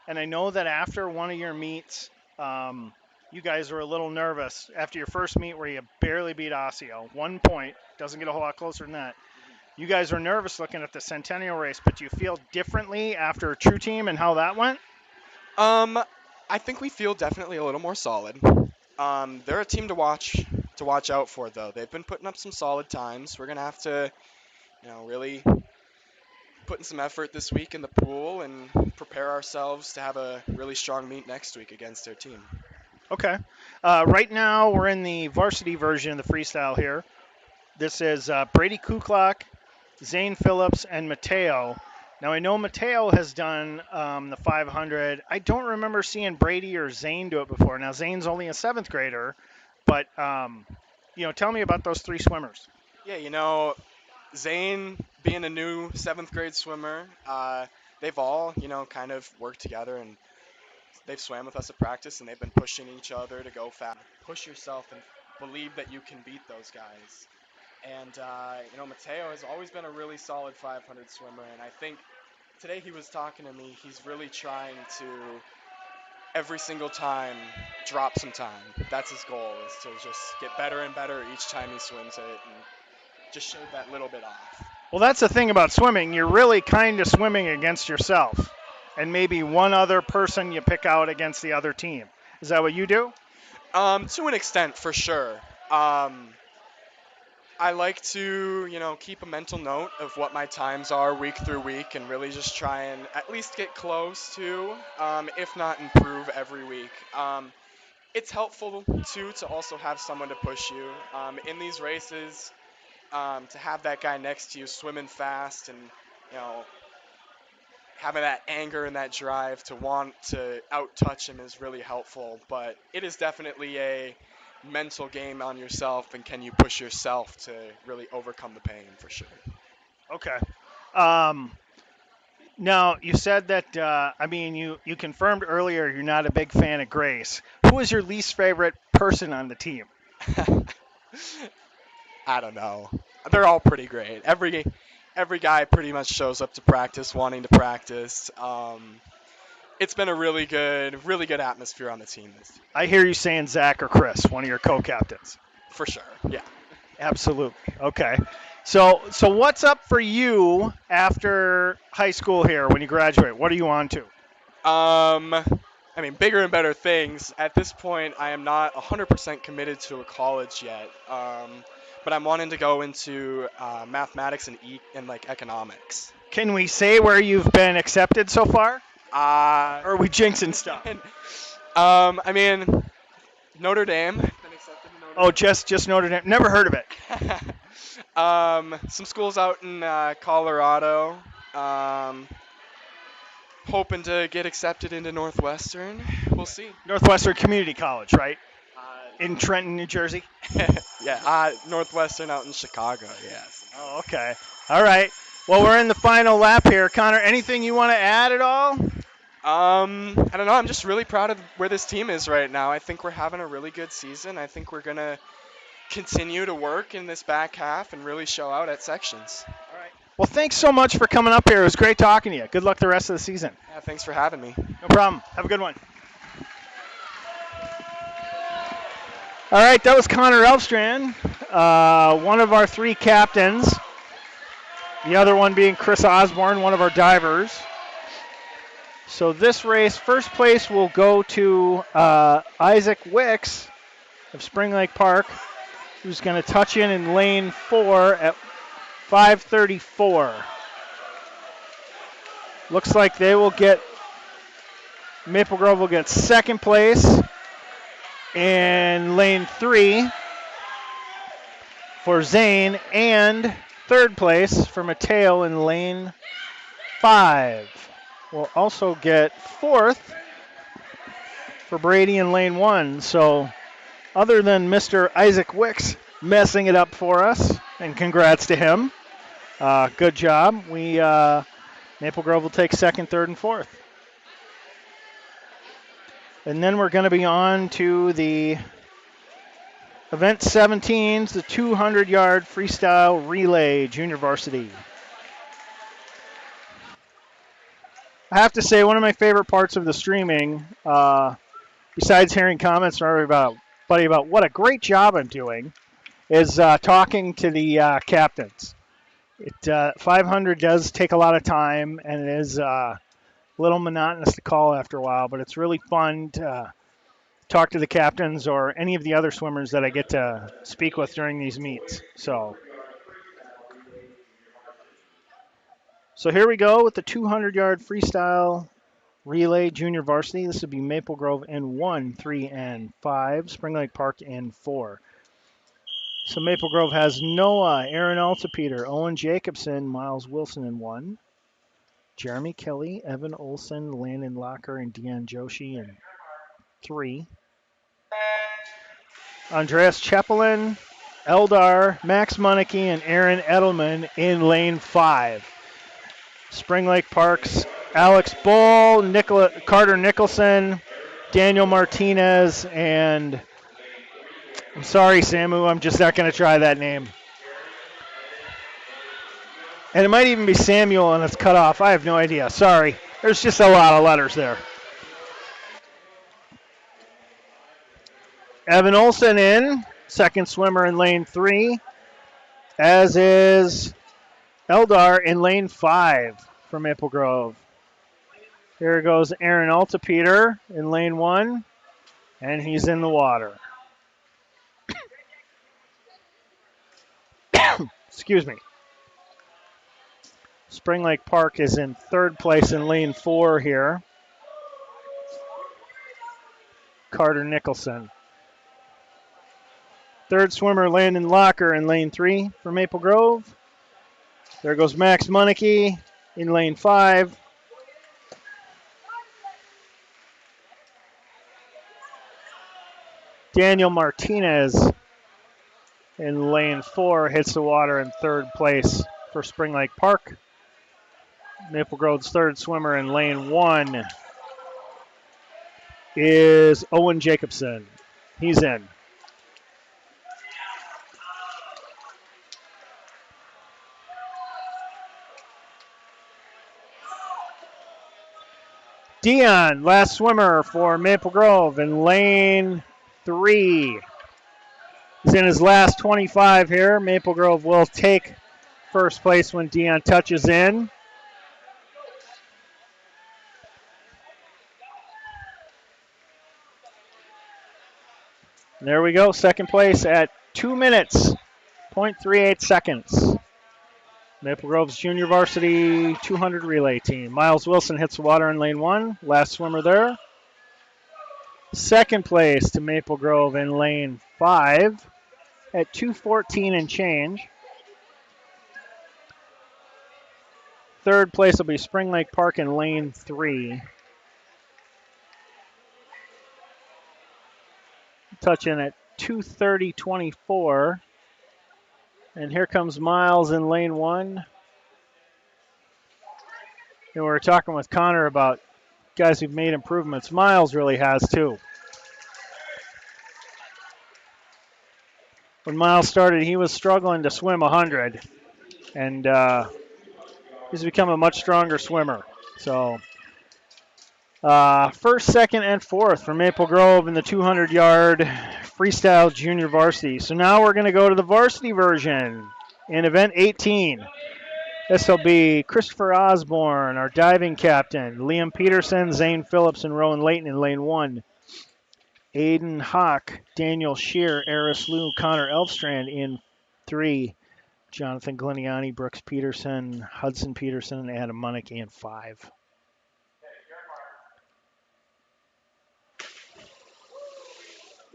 [SPEAKER 1] and I know that after one of your meets, you guys were a little nervous after your first meet where you barely beat Osseo. 1 point, doesn't get a whole lot closer than that. You guys were nervous looking at the Centennial race, but you feel differently after a True Team and how that went?
[SPEAKER 2] Um, I think we feel definitely a little more solid. They're a team to watch out for though. They've been putting up some solid times. We're gonna have to, really put in some effort this week in the pool and prepare ourselves to have a really strong meet next week against their team.
[SPEAKER 1] Okay. Right now, we're in the varsity version of the freestyle here. This is Brady Kuklak, Zane Phillips, and Mateo. Now, I know Mateo has done the 500. I don't remember seeing Brady or Zane do it before. Now, Zane's only a seventh grader, but, tell me about those three swimmers.
[SPEAKER 2] Yeah, Zane being a new seventh grade swimmer, they've all, kind of worked together and they've swam with us at practice and they've been pushing each other to go fast. Push yourself and believe that you can beat those guys. And, Mateo has always been a really solid 500 swimmer. And I think today he was talking to me, he's really trying to every single time drop some time. That's his goal, is to just get better and better each time he swims it and just showed that little bit off.
[SPEAKER 1] Well, that's the thing about swimming. You're really kind of swimming against yourself and maybe one other person you pick out against the other team. Is that what you do?
[SPEAKER 2] To an extent, for sure. I like to, keep a mental note of what my times are week through week and really just try and at least get close to, if not improve every week. It's helpful, too, to also have someone to push you. In these races, to have that guy next to you swimming fast and, you know, having that anger and that drive to want to out-touch him is really helpful. But it is definitely a mental game on yourself, and can you push yourself to really overcome the pain, for sure.
[SPEAKER 1] Okay. Um, Now, you said that, you confirmed earlier you're not a big fan of Grace. Who is your least favorite person on the team?
[SPEAKER 2] I don't know. They're all pretty great. Every guy pretty much shows up to practice wanting to practice. It's been a really good atmosphere on the team this year.
[SPEAKER 1] I hear you saying Zach or Chris, one of your co-captains.
[SPEAKER 2] For sure. Yeah.
[SPEAKER 1] Absolutely. Okay. So what's up for you after high school here when you graduate? What are you on to?
[SPEAKER 2] Bigger and better things. At this point, I am not 100% committed to a college yet. But I'm wanting to go into mathematics and like economics.
[SPEAKER 1] Can we say where you've been accepted so far?
[SPEAKER 2] Uh,
[SPEAKER 1] Or are we jinxing stuff?
[SPEAKER 2] Notre Dame. Been accepted to Notre
[SPEAKER 1] Oh, just Notre Dame. Never heard of it.
[SPEAKER 2] Dame. Some schools out in Colorado. Hoping to get accepted into Northwestern. We'll see.
[SPEAKER 1] Northwestern Community College, right?
[SPEAKER 2] Uh,
[SPEAKER 1] In Trenton, New Jersey.
[SPEAKER 2] yeah, Northwestern out in Chicago. Yes.
[SPEAKER 1] Oh, okay. All right. Well, we're in the final lap here. Connor, anything you want to add at all?
[SPEAKER 2] I don't know. I'm just really proud of where this team is right now. I think we're having a really good season. I think we're gonna continue to work in this back half and really show out at sections.
[SPEAKER 1] All right. Well, thanks so much for coming up here. It was great talking to you. Good luck the rest of the season.
[SPEAKER 2] Yeah, thanks for having me.
[SPEAKER 1] No problem. Have a good one. All right, that was Connor Elfstrand, one of our three captains. The other one being Chris Osborne, one of our divers. So this race, first place will go to Isaac Wicks of Spring Lake Park, who's going to touch in lane 4 at 5:34. Looks like they will get, Maple Grove will get second place. in lane 3 for Zane, and third place for Mateo in lane 5. We'll also get fourth for Brady in lane 1. So other than Mr. Isaac Wicks messing it up for us, and congrats to him, good job. Maple Grove will take second, third, and fourth. And then we're going to be on to the event 17s, the 200-yard freestyle relay junior varsity. I have to say, one of my favorite parts of the streaming, besides hearing comments from everybody about what a great job I'm doing, is talking to the captains. 500 does take a lot of time, and it is a little monotonous to call after a while, but it's really fun to talk to the captains or any of the other swimmers that I get to speak with during these meets. So here we go with the 200-yard freestyle relay junior varsity. This would be Maple Grove in 1, 3, and 5, Spring Lake Park in 4. So Maple Grove has Noah, Aaron Altapeter, Owen Jacobson, Miles Wilson in 1, Jeremy Kelly, Evan Olson, Landon Locker, and Deanne Joshi in 3. Andreas Chapelin, Eldar, Max Moneke, and Aaron Edelman in lane 5. Spring Lake Park's Alex Bull, Carter Nicholson, Daniel Martinez, and I'm sorry, Samu, I'm just not going to try that name. And it might even be Samuel and it's cut off. I have no idea. Sorry. There's just a lot of letters there. Evan Olson in, second swimmer in lane 3, as is Eldar in lane 5 for Maple Grove. Here goes Aaron Altapeter in lane 1, and he's in the water. Excuse me. Spring Lake Park is in third place in lane 4 here. Carter Nicholson. Third swimmer Landon Locker in lane 3 for Maple Grove. There goes Max Moneke in lane 5. Daniel Martinez in lane 4 hits the water in third place for Spring Lake Park. Maple Grove's third swimmer in lane 1 is Owen Jacobson. He's in. Dion, last swimmer for Maple Grove in lane 3. He's in his last 25 here. Maple Grove will take first place when Dion touches in. There we go, second place at 2 minutes, 0.38 seconds. Maple Grove's junior varsity 200 relay team. Miles Wilson hits the water in lane 1, last swimmer there. Second place to Maple Grove in lane 5 at 2:14 and change. Third place will be Spring Lake Park in lane 3. Touch in at 2:30.24. And here comes Miles in lane 1. And we were talking with Connor about guys who've made improvements. Miles really has too. When Miles started, he was struggling to swim 100, and he's become a much stronger swimmer. So first, second, and fourth for Maple Grove in the 200-yard freestyle junior varsity. So now we're going to go to the varsity version in event 18. This will be Christopher Osborne, our diving captain, Liam Peterson, Zane Phillips, and Rowan Layton in lane 1. Aiden Hawk, Daniel Shear, Eris Liu, Connor Elfstrand in 3. Jonathan Gliniani, Brooks Peterson, Hudson Peterson, and Adam Moneke in 5.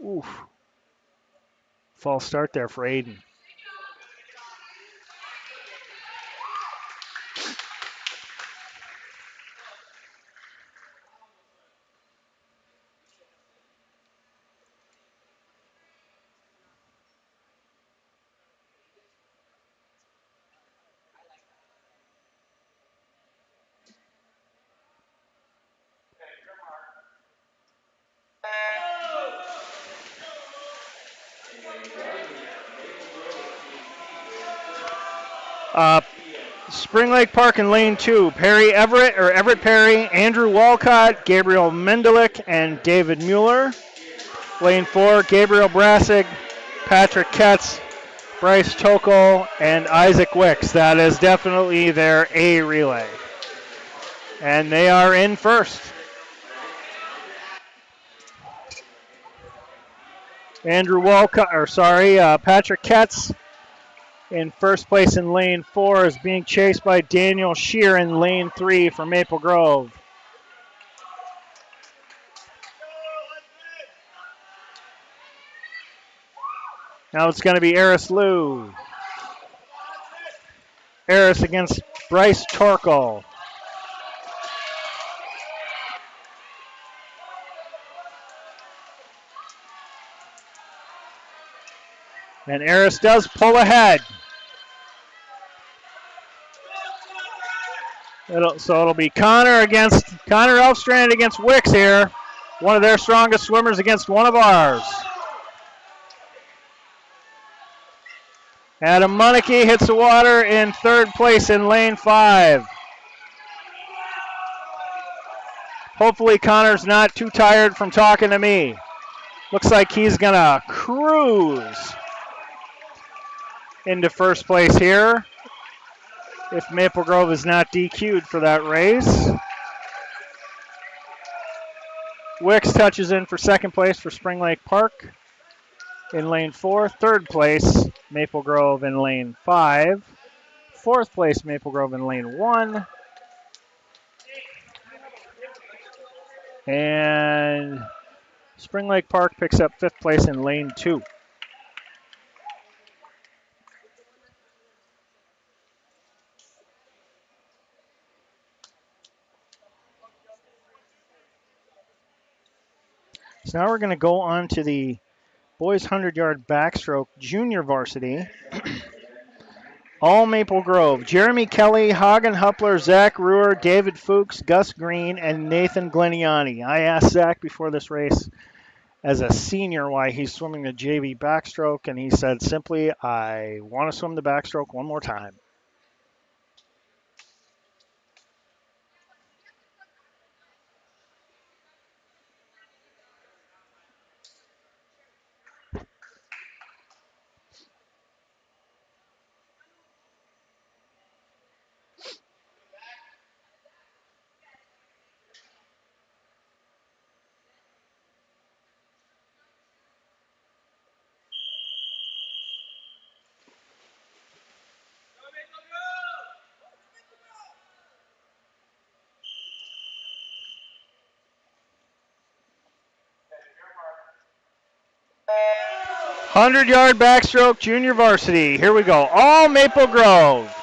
[SPEAKER 1] Oof. False start there for Aiden. Uh, Spring Lake Park in lane 2, Perry Everett, or Everett Perry, Andrew Walcott, Gabriel Mendelik, and David Mueller. Lane 4, Gabriel Brassig, Patrick Ketz, Bryce Tokel, and Isaac Wicks. That is definitely their A relay. And they are in first. Patrick Ketz in first place in lane 4 is being chased by Daniel Shear in lane 3 for Maple Grove. Now it's going to be Eris Liu. Eris against Bryce Torkel. And Eris does pull ahead. It'll be Connor Elfstrand against Wicks here. One of their strongest swimmers against one of ours. Adam Moneke hits the water in third place in lane 5. Hopefully Connor's not too tired from talking to me. Looks like he's going to cruise into first place here if Maple Grove is not DQ'd for that race. Wicks touches in for second place for Spring Lake Park in lane 4. Third place, Maple Grove in lane 5. Fourth place, Maple Grove in lane 1. And Spring Lake Park picks up fifth place in lane 2. So now we're going to go on to the boys 100-yard backstroke junior varsity. All Maple Grove. Jeremy Kelly, Hagen Huppler, Zach Ruhr, David Fuchs, Gus Green, and Nathan Gleniani. I asked Zach before this race as a senior why he's swimming the JV backstroke, and he said simply, I want to swim the backstroke one more time. Hundred-yard backstroke junior varsity. Here we go. All Maple Grove.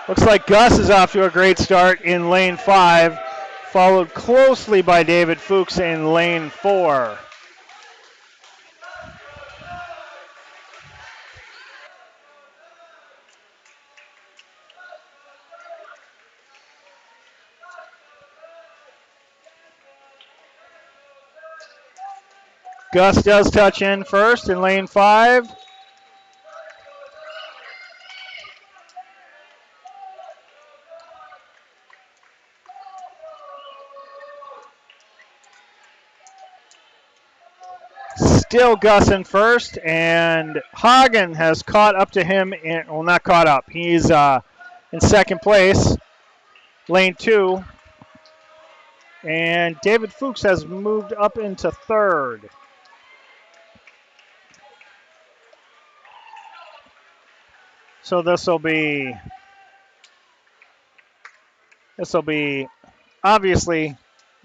[SPEAKER 1] Looks like Gus is off to a great start in lane 5, followed closely by David Fuchs in lane 4. Gus does touch in first in lane 5. Still Gus in first, and Hagen has caught up to him. Not caught up. He's in second place, lane 2. And David Fuchs has moved up into third. So this will be This will be obviously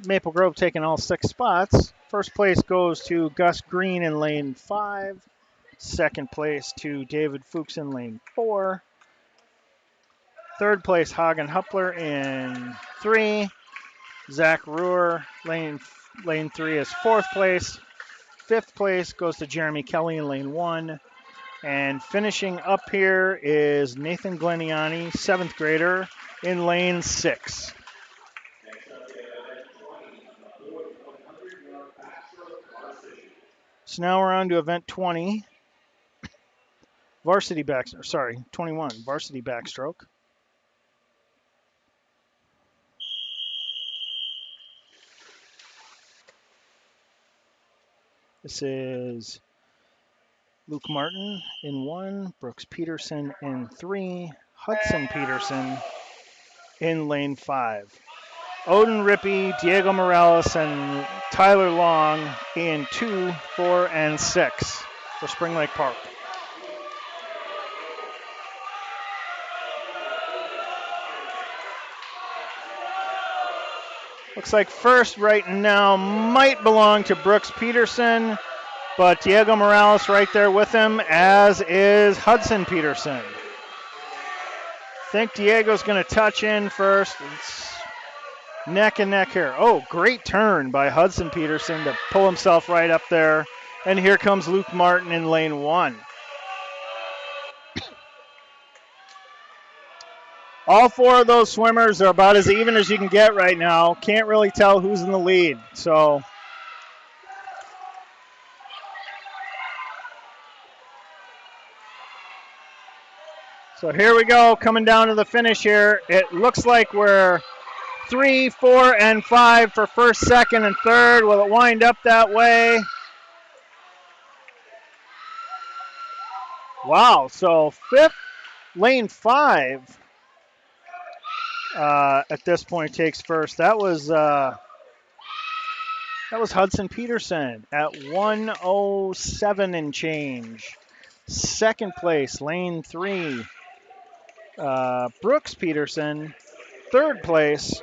[SPEAKER 1] Maple Grove taking all 6 spots. First place goes to Gus Green in lane 5. Second place to David Fuchs in lane 4. Third place, Hagen Huppler in 3. Zach Ruhr, lane 3 is 4th place. 5th place goes to Jeremy Kelly in lane 1. And finishing up here is Nathan Gleniani, 7th grader, in lane 6. So now we're on to event 20, 21, varsity backstroke. This is Luke Martin in 1, Brooks Peterson in 3, Hudson Peterson in lane 5. Odin Rippey, Diego Morales, and Tyler Long in 2, 4, and 6 for Spring Lake Park. Looks like first right now might belong to Brooks Peterson, but Diego Morales right there with him, as is Hudson Peterson. Think Diego's going to touch in first. It's neck and neck here. Oh, great turn by Hudson Peterson to pull himself right up there. And here comes Luke Martin in lane 1. All 4 of those swimmers are about as even as you can get right now. Can't really tell who's in the lead. So here we go, coming down to the finish here. It looks like we're 3, 4, and 5 for first, second, and third. Will it wind up that way? Wow, so lane 5 at this point takes first. That was Hudson Peterson at 1:07 and change. Second place, lane 3, Brooks Peterson. Third place,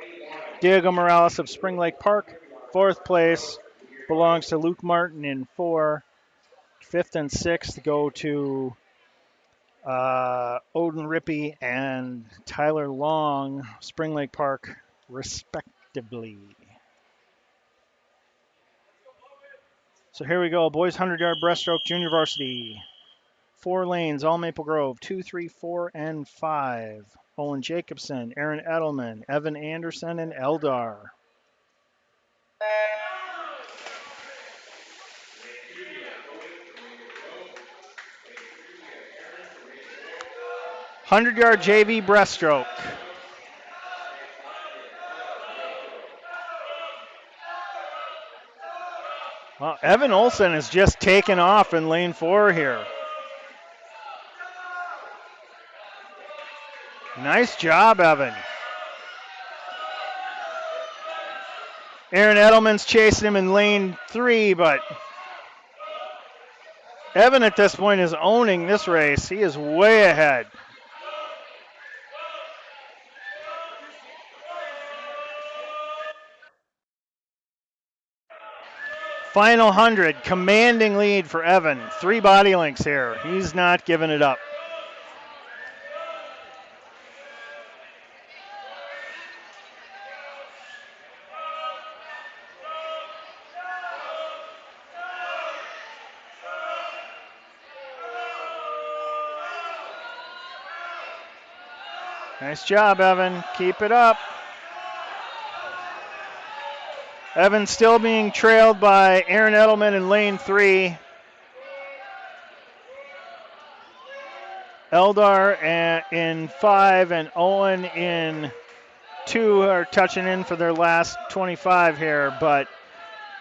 [SPEAKER 1] Diego Morales of Spring Lake Park. Fourth place belongs to Luke Martin in 4. Fifth and sixth go to Odin Rippey and Tyler Long, Spring Lake Park, respectively. So here we go, boys 100-yard breaststroke, junior varsity. 4 lanes, all Maple Grove, 2, 3, 4, and 5. Owen Jacobson, Aaron Edelman, Evan Anderson, and Eldar. Hundred-yard JV breaststroke. Well, Evan Olson has just taken off in lane 4 here. Nice job, Evan. Aaron Edelman's chasing him in lane 3, but Evan at this point is owning this race. He is way ahead. Final 100, commanding lead for Evan. 3 body lengths here. He's not giving it up. Nice job, Evan. Keep it up. Evan still being trailed by Aaron Edelman in lane 3. Eldar in 5 and Owen in 2 are touching in for their last 25 here, but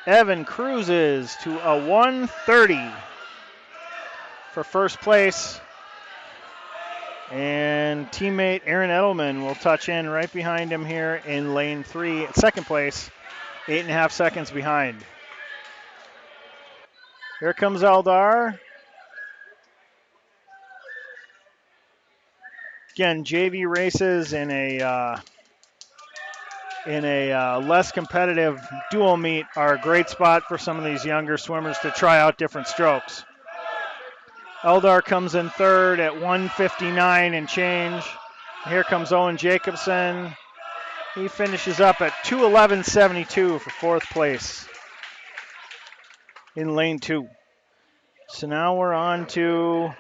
[SPEAKER 1] Evan cruises to a 1:30 for first place. And teammate Aaron Edelman will touch in right behind him here in lane 3. Second place, 8.5 seconds behind. Here comes Eldar. Again, JV races in a in a less competitive dual meet are a great spot for some of these younger swimmers to try out different strokes. Eldar comes in third at 1:59 and change. Here comes Owen Jacobson. He finishes up at 2:11.72 for fourth place in lane 2. So now we're on to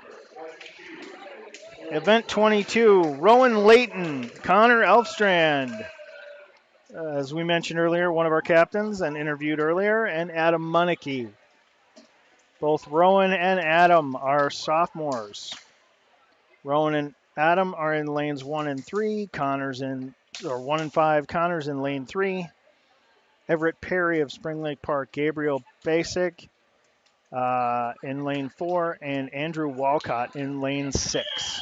[SPEAKER 1] event 22, Rowan Layton, Connor Elfstrand, as we mentioned earlier, one of our captains and interviewed earlier, and Adam Munneke. Both Rowan and Adam are sophomores. Rowan and Adam are in lanes 1 and 3. 1 and 5. Connor's in lane 3. Everett Perry of Spring Lake Park. Gabriel Basic in lane 4. And Andrew Walcott in lane 6.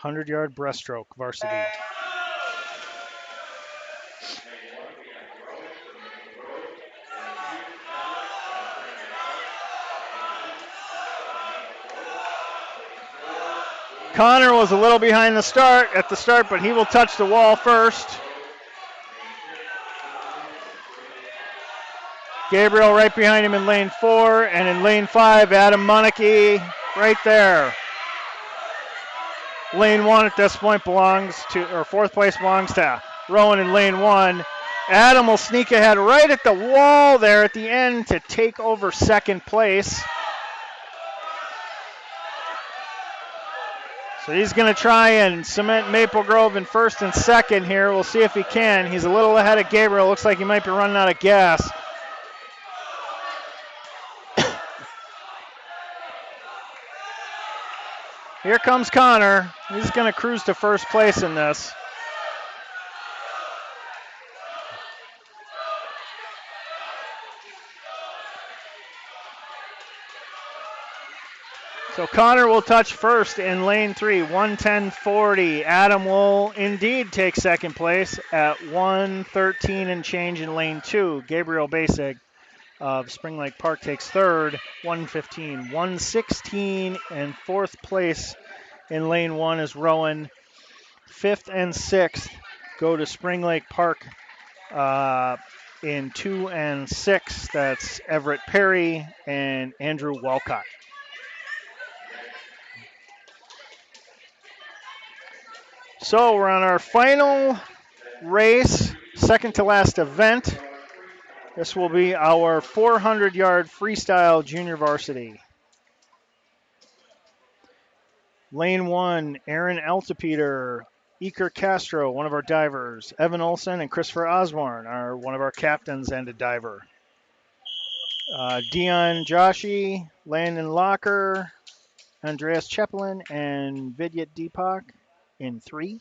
[SPEAKER 1] 100-yard breaststroke varsity. Connor was a little behind at the start, but he will touch the wall first. Gabriel right behind him in lane 4, and in lane 5, Adam Munneke right there. Lane 1 at this point fourth place belongs to Rowan in lane 1. Adam will sneak ahead right at the wall there at the end to take over second place. So he's going to try and cement Maple Grove in first and second here. We'll see if he can. He's a little ahead of Gabriel. Looks like he might be running out of gas. Here comes Connor. He's going to cruise to first place in this. So Connor will touch first in lane 3, 1:10.40. Adam will indeed take second place at 1:13 and change in lane 2. Gabriel Basic of Spring Lake Park takes third, 1:15. 1:16 and fourth place in lane 1 is Rowan. Fifth and sixth go to Spring Lake Park in 2 and 6. That's Everett Perry and Andrew Walcott. So we're on our final race, second to last event. This will be our 400-yard freestyle junior varsity. Lane 1, Aaron Altepeter, Iker Castro, one of our divers. Evan Olson and Christopher Osborne are one of our captains and a diver. Dion Joshi, Landon Locker, Andreas Chepelin, and Vidyat Deepak in 3.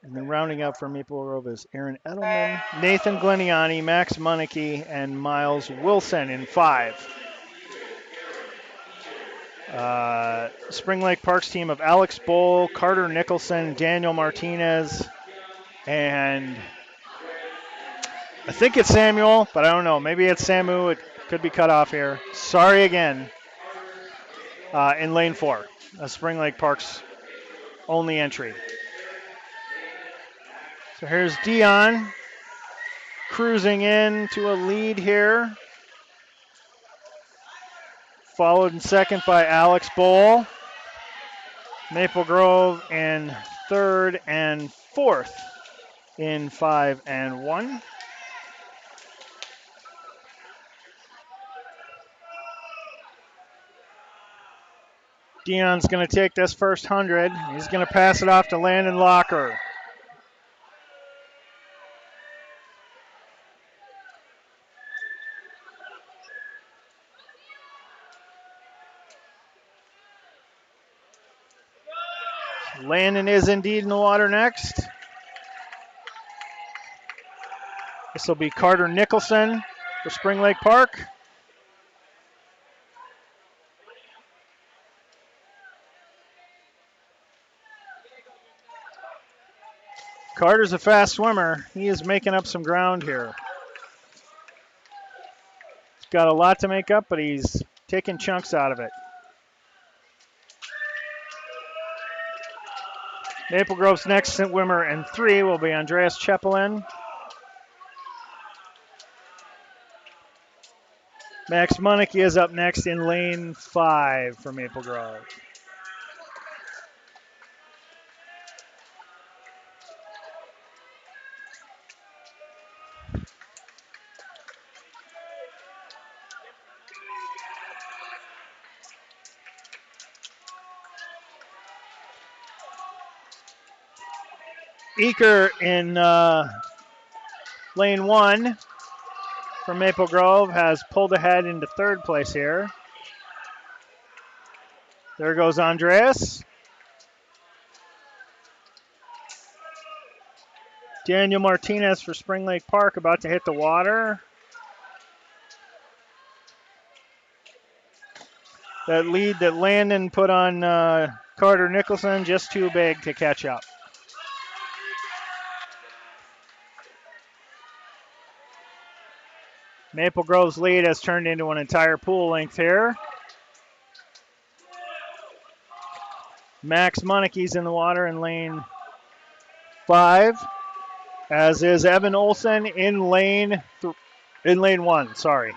[SPEAKER 1] And then rounding out for Maple Grove is Aaron Edelman, Nathan Gleniani, Max Munneke, and Miles Wilson in 5. Spring Lake Park's team of Alex Bowl, Carter Nicholson, Daniel Martinez, and I think it's Samuel, but I don't know. Maybe it's Samu. It could be cut off here. Sorry again. In lane 4, Spring Lake Park's only entry. So here's Dion cruising in to a lead here. Followed in second by Alex Bowl. Maple Grove in third and fourth in 5 and 1. Dion's going to take this first 100. He's going to pass it off to Landon Locker. Landon is indeed in the water next. This will be Carter Nicholson for Spring Lake Park. Carter's a fast swimmer. He is making up some ground here. He's got a lot to make up, but he's taking chunks out of it. Maple Grove's next swimmer in 3 will be Andreas Chepelin. Max Munich is up next in lane 5 for Maple Grove. Eaker in lane 1 for Maple Grove has pulled ahead into 3rd place here. There goes Andreas. Daniel Martinez for Spring Lake Park about to hit the water. That lead that Landon put on Carter Nicholson, just too big to catch up. Maple Grove's lead has turned into an entire pool length here. Max Munnecke's in the water in lane 5, as is Evan Olson in lane 1. Sorry.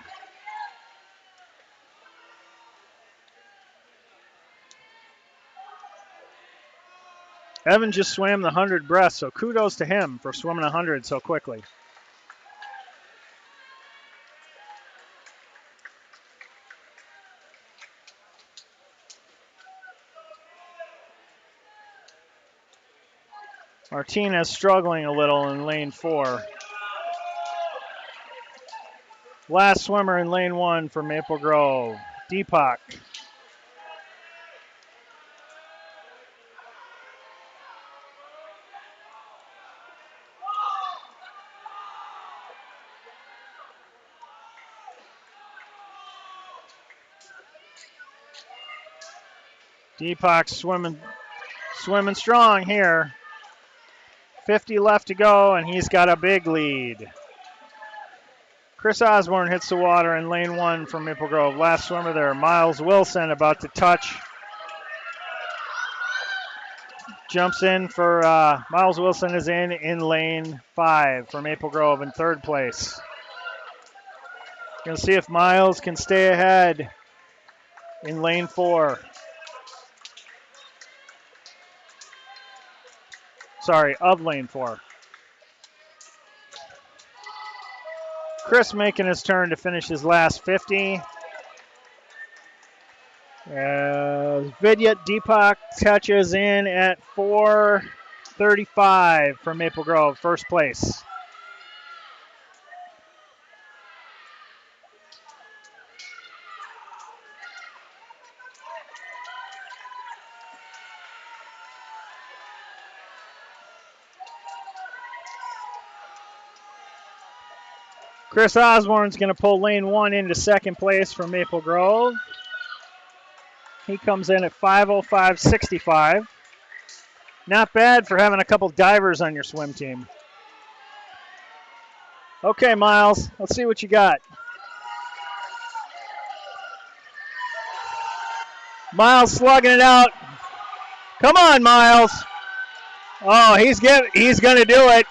[SPEAKER 1] Evan just swam the 100 breast, so kudos to him for swimming 100 so quickly. Martinez struggling a little in lane 4. Last swimmer in lane 1 for Maple Grove, Deepak. Deepak swimming strong here. 50 left to go, and he's got a big lead. Chris Osborne hits the water in lane 1 from Maple Grove. Last swimmer there, Miles Wilson, about to touch. Jumps in for Miles Wilson is in lane 5 for Maple Grove in 3rd place. Gonna see if Miles can stay ahead in lane 4. Sorry, of lane 4. Chris making his turn to finish his last 50. Vidyut Deepak touches in at 4:35 for Maple Grove, 1st place. Chris Osborne's going to pull lane 1 into 2nd place for Maple Grove. He comes in at 5:05.65. Not bad for having a couple divers on your swim team. Okay, Miles, let's see what you got. Miles slugging it out. Come on, Miles. Oh, he's going to do it.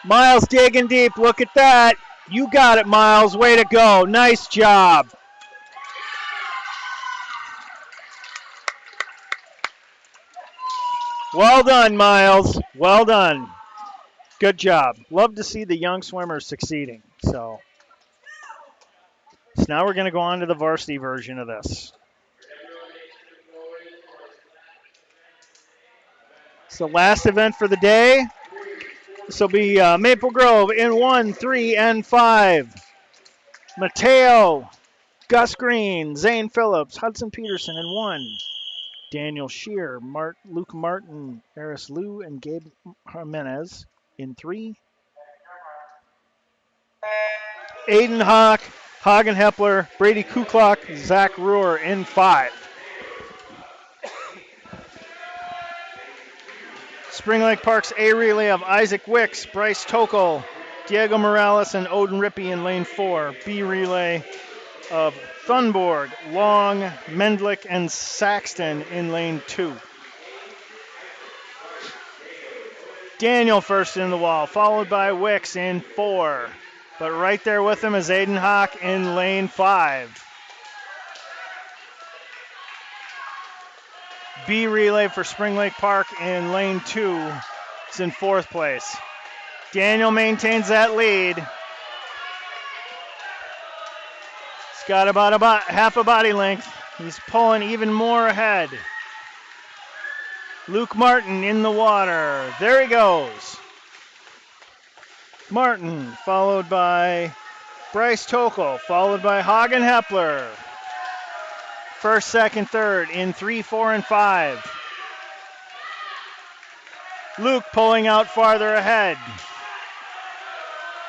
[SPEAKER 1] Miles digging deep. Look at that. You got it, Miles. Way to go. Nice job. Well done, Miles. Well done. Good job. Love to see the young swimmers succeeding. So now we're going to go on to the varsity version of this. It's the last event for the day. This will be Maple Grove in 1, 3, and 5. Mateo, Gus Green, Zane Phillips, Hudson Peterson in 1. Daniel Shear, Luke Martin, Eris Liu, and Gabe Jimenez in 3. Aiden Hawk, Hagen Hepler, Brady Kuklock, Zach Ruhr in 5. Spring Lake Park's A relay of Isaac Wicks, Bryce Tokel, Diego Morales, and Odin Rippey in lane 4. B relay, of Thunborg, Long, Mendlick, and Saxton in lane 2. Daniel first in the wall, followed by Wicks in 4. But right there with him is Aiden Hawk in lane 5. B relay for Spring Lake Park in lane 2 is in 4th place. Daniel maintains that lead. He's got about half a body length. He's pulling even more ahead. Luke Martin in the water. There he goes. Martin, followed by Bryce Tokel, followed by Hagen Hepler. First, second, third in 3, 4, and 5. Luke pulling out farther ahead.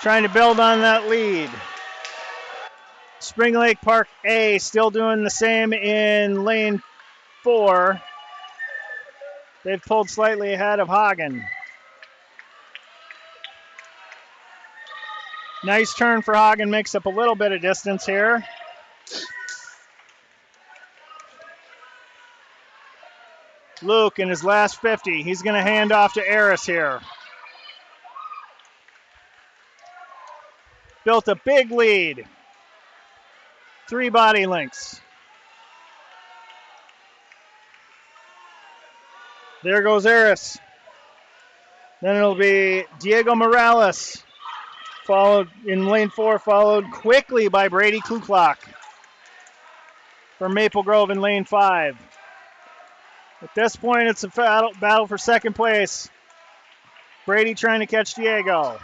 [SPEAKER 1] Trying to build on that lead. Spring Lake Park A still doing the same in lane 4. They've pulled slightly ahead of Hagen. Nice turn for Hagen, makes up a little bit of distance here. Luke in his last 50. He's going to hand off to Eris here. Built a big lead. 3 body lengths. There goes Eris. Then it'll be Diego Morales, followed in lane 4, followed quickly by Brady Kuklock from Maple Grove in lane 5. At this point, it's a battle for second place. Brady trying to catch Diego.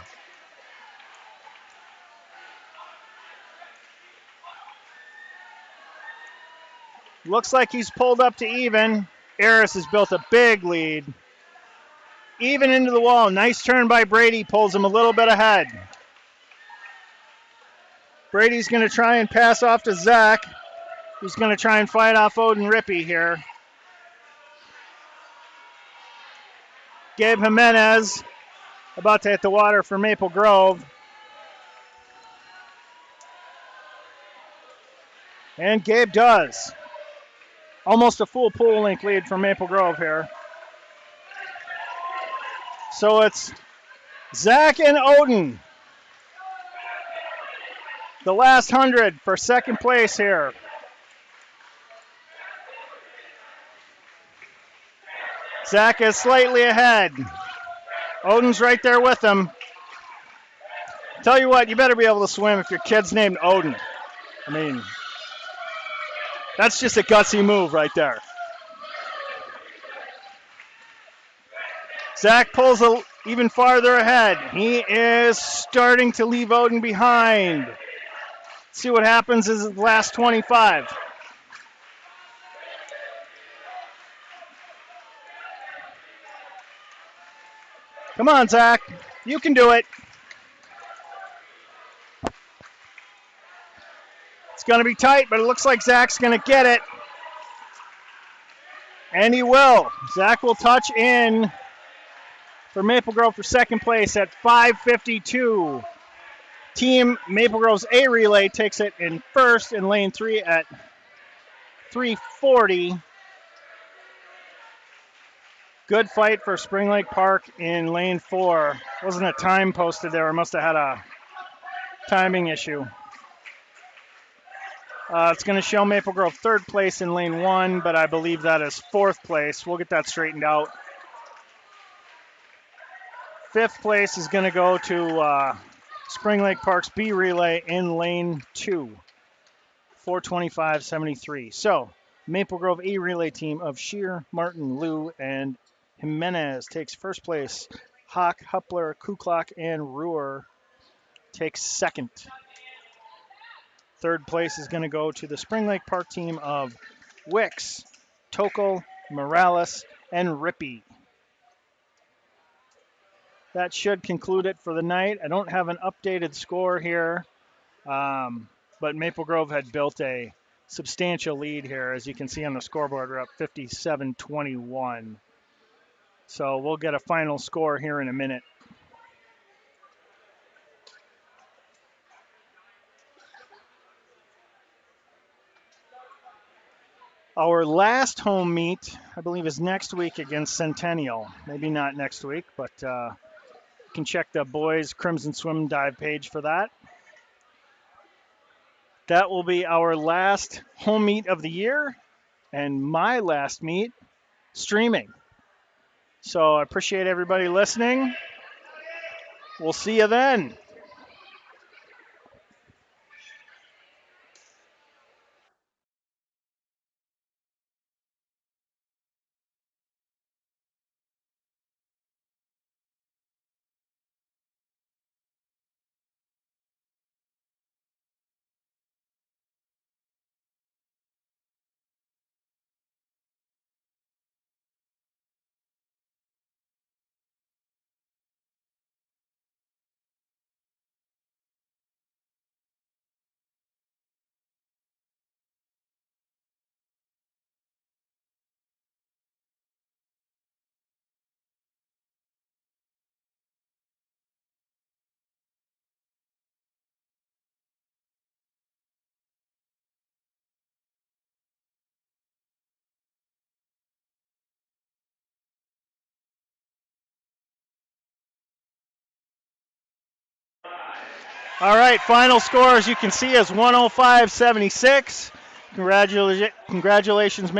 [SPEAKER 1] Looks like he's pulled up to even. Eris has built a big lead. Even into the wall. Nice turn by Brady. Pulls him a little bit ahead. Brady's going to try and pass off to Zach, who's going to try and fight off Odin Rippey here. Gabe Jimenez about to hit the water for Maple Grove. And Gabe does. Almost a full pool link lead for Maple Grove here. So it's Zach and Odin. The last 100 for second place here. Zach is slightly ahead. Odin's right there with him. Tell you what, you better be able to swim if your kid's named Odin. I mean, that's just a gutsy move right there. Zach pulls even farther ahead. He is starting to leave Odin behind. Let's see what happens is the last 25. Come on, Zach. You can do it. It's going to be tight, but it looks like Zach's going to get it. And he will. Zach will touch in for Maple Grove for second place at 5:52. Team Maple Grove's A relay takes it in first in lane 3 at 3:40. Good fight for Spring Lake Park in lane 4. Wasn't a time posted there. Must have had a timing issue. It's going to show Maple Grove third place in lane 1, but I believe that is fourth place. We'll get that straightened out. Fifth place is going to go to Spring Lake Park's B relay in lane 2, 4:25.73. So Maple Grove A relay team of Shear, Martin, Liu, and Jimenez takes first place. Hawk, Huppler, Kuklock, and Ruhr takes second. Third place is going to go to the Spring Lake Park team of Wicks, Tokel, Morales, and Rippey. That should conclude it for the night. I don't have an updated score here, but Maple Grove had built a substantial lead here. As you can see on the scoreboard, we're up 57-21. So we'll get a final score here in a minute. Our last home meet, I believe, is next week against Centennial. Maybe not next week, but you can check the boys' Crimson Swim Dive page for that. That will be our last home meet of the year and my last meet streaming. So I appreciate everybody listening. We'll see you then. All right, final score, as you can see, is 105-76. Congratulations,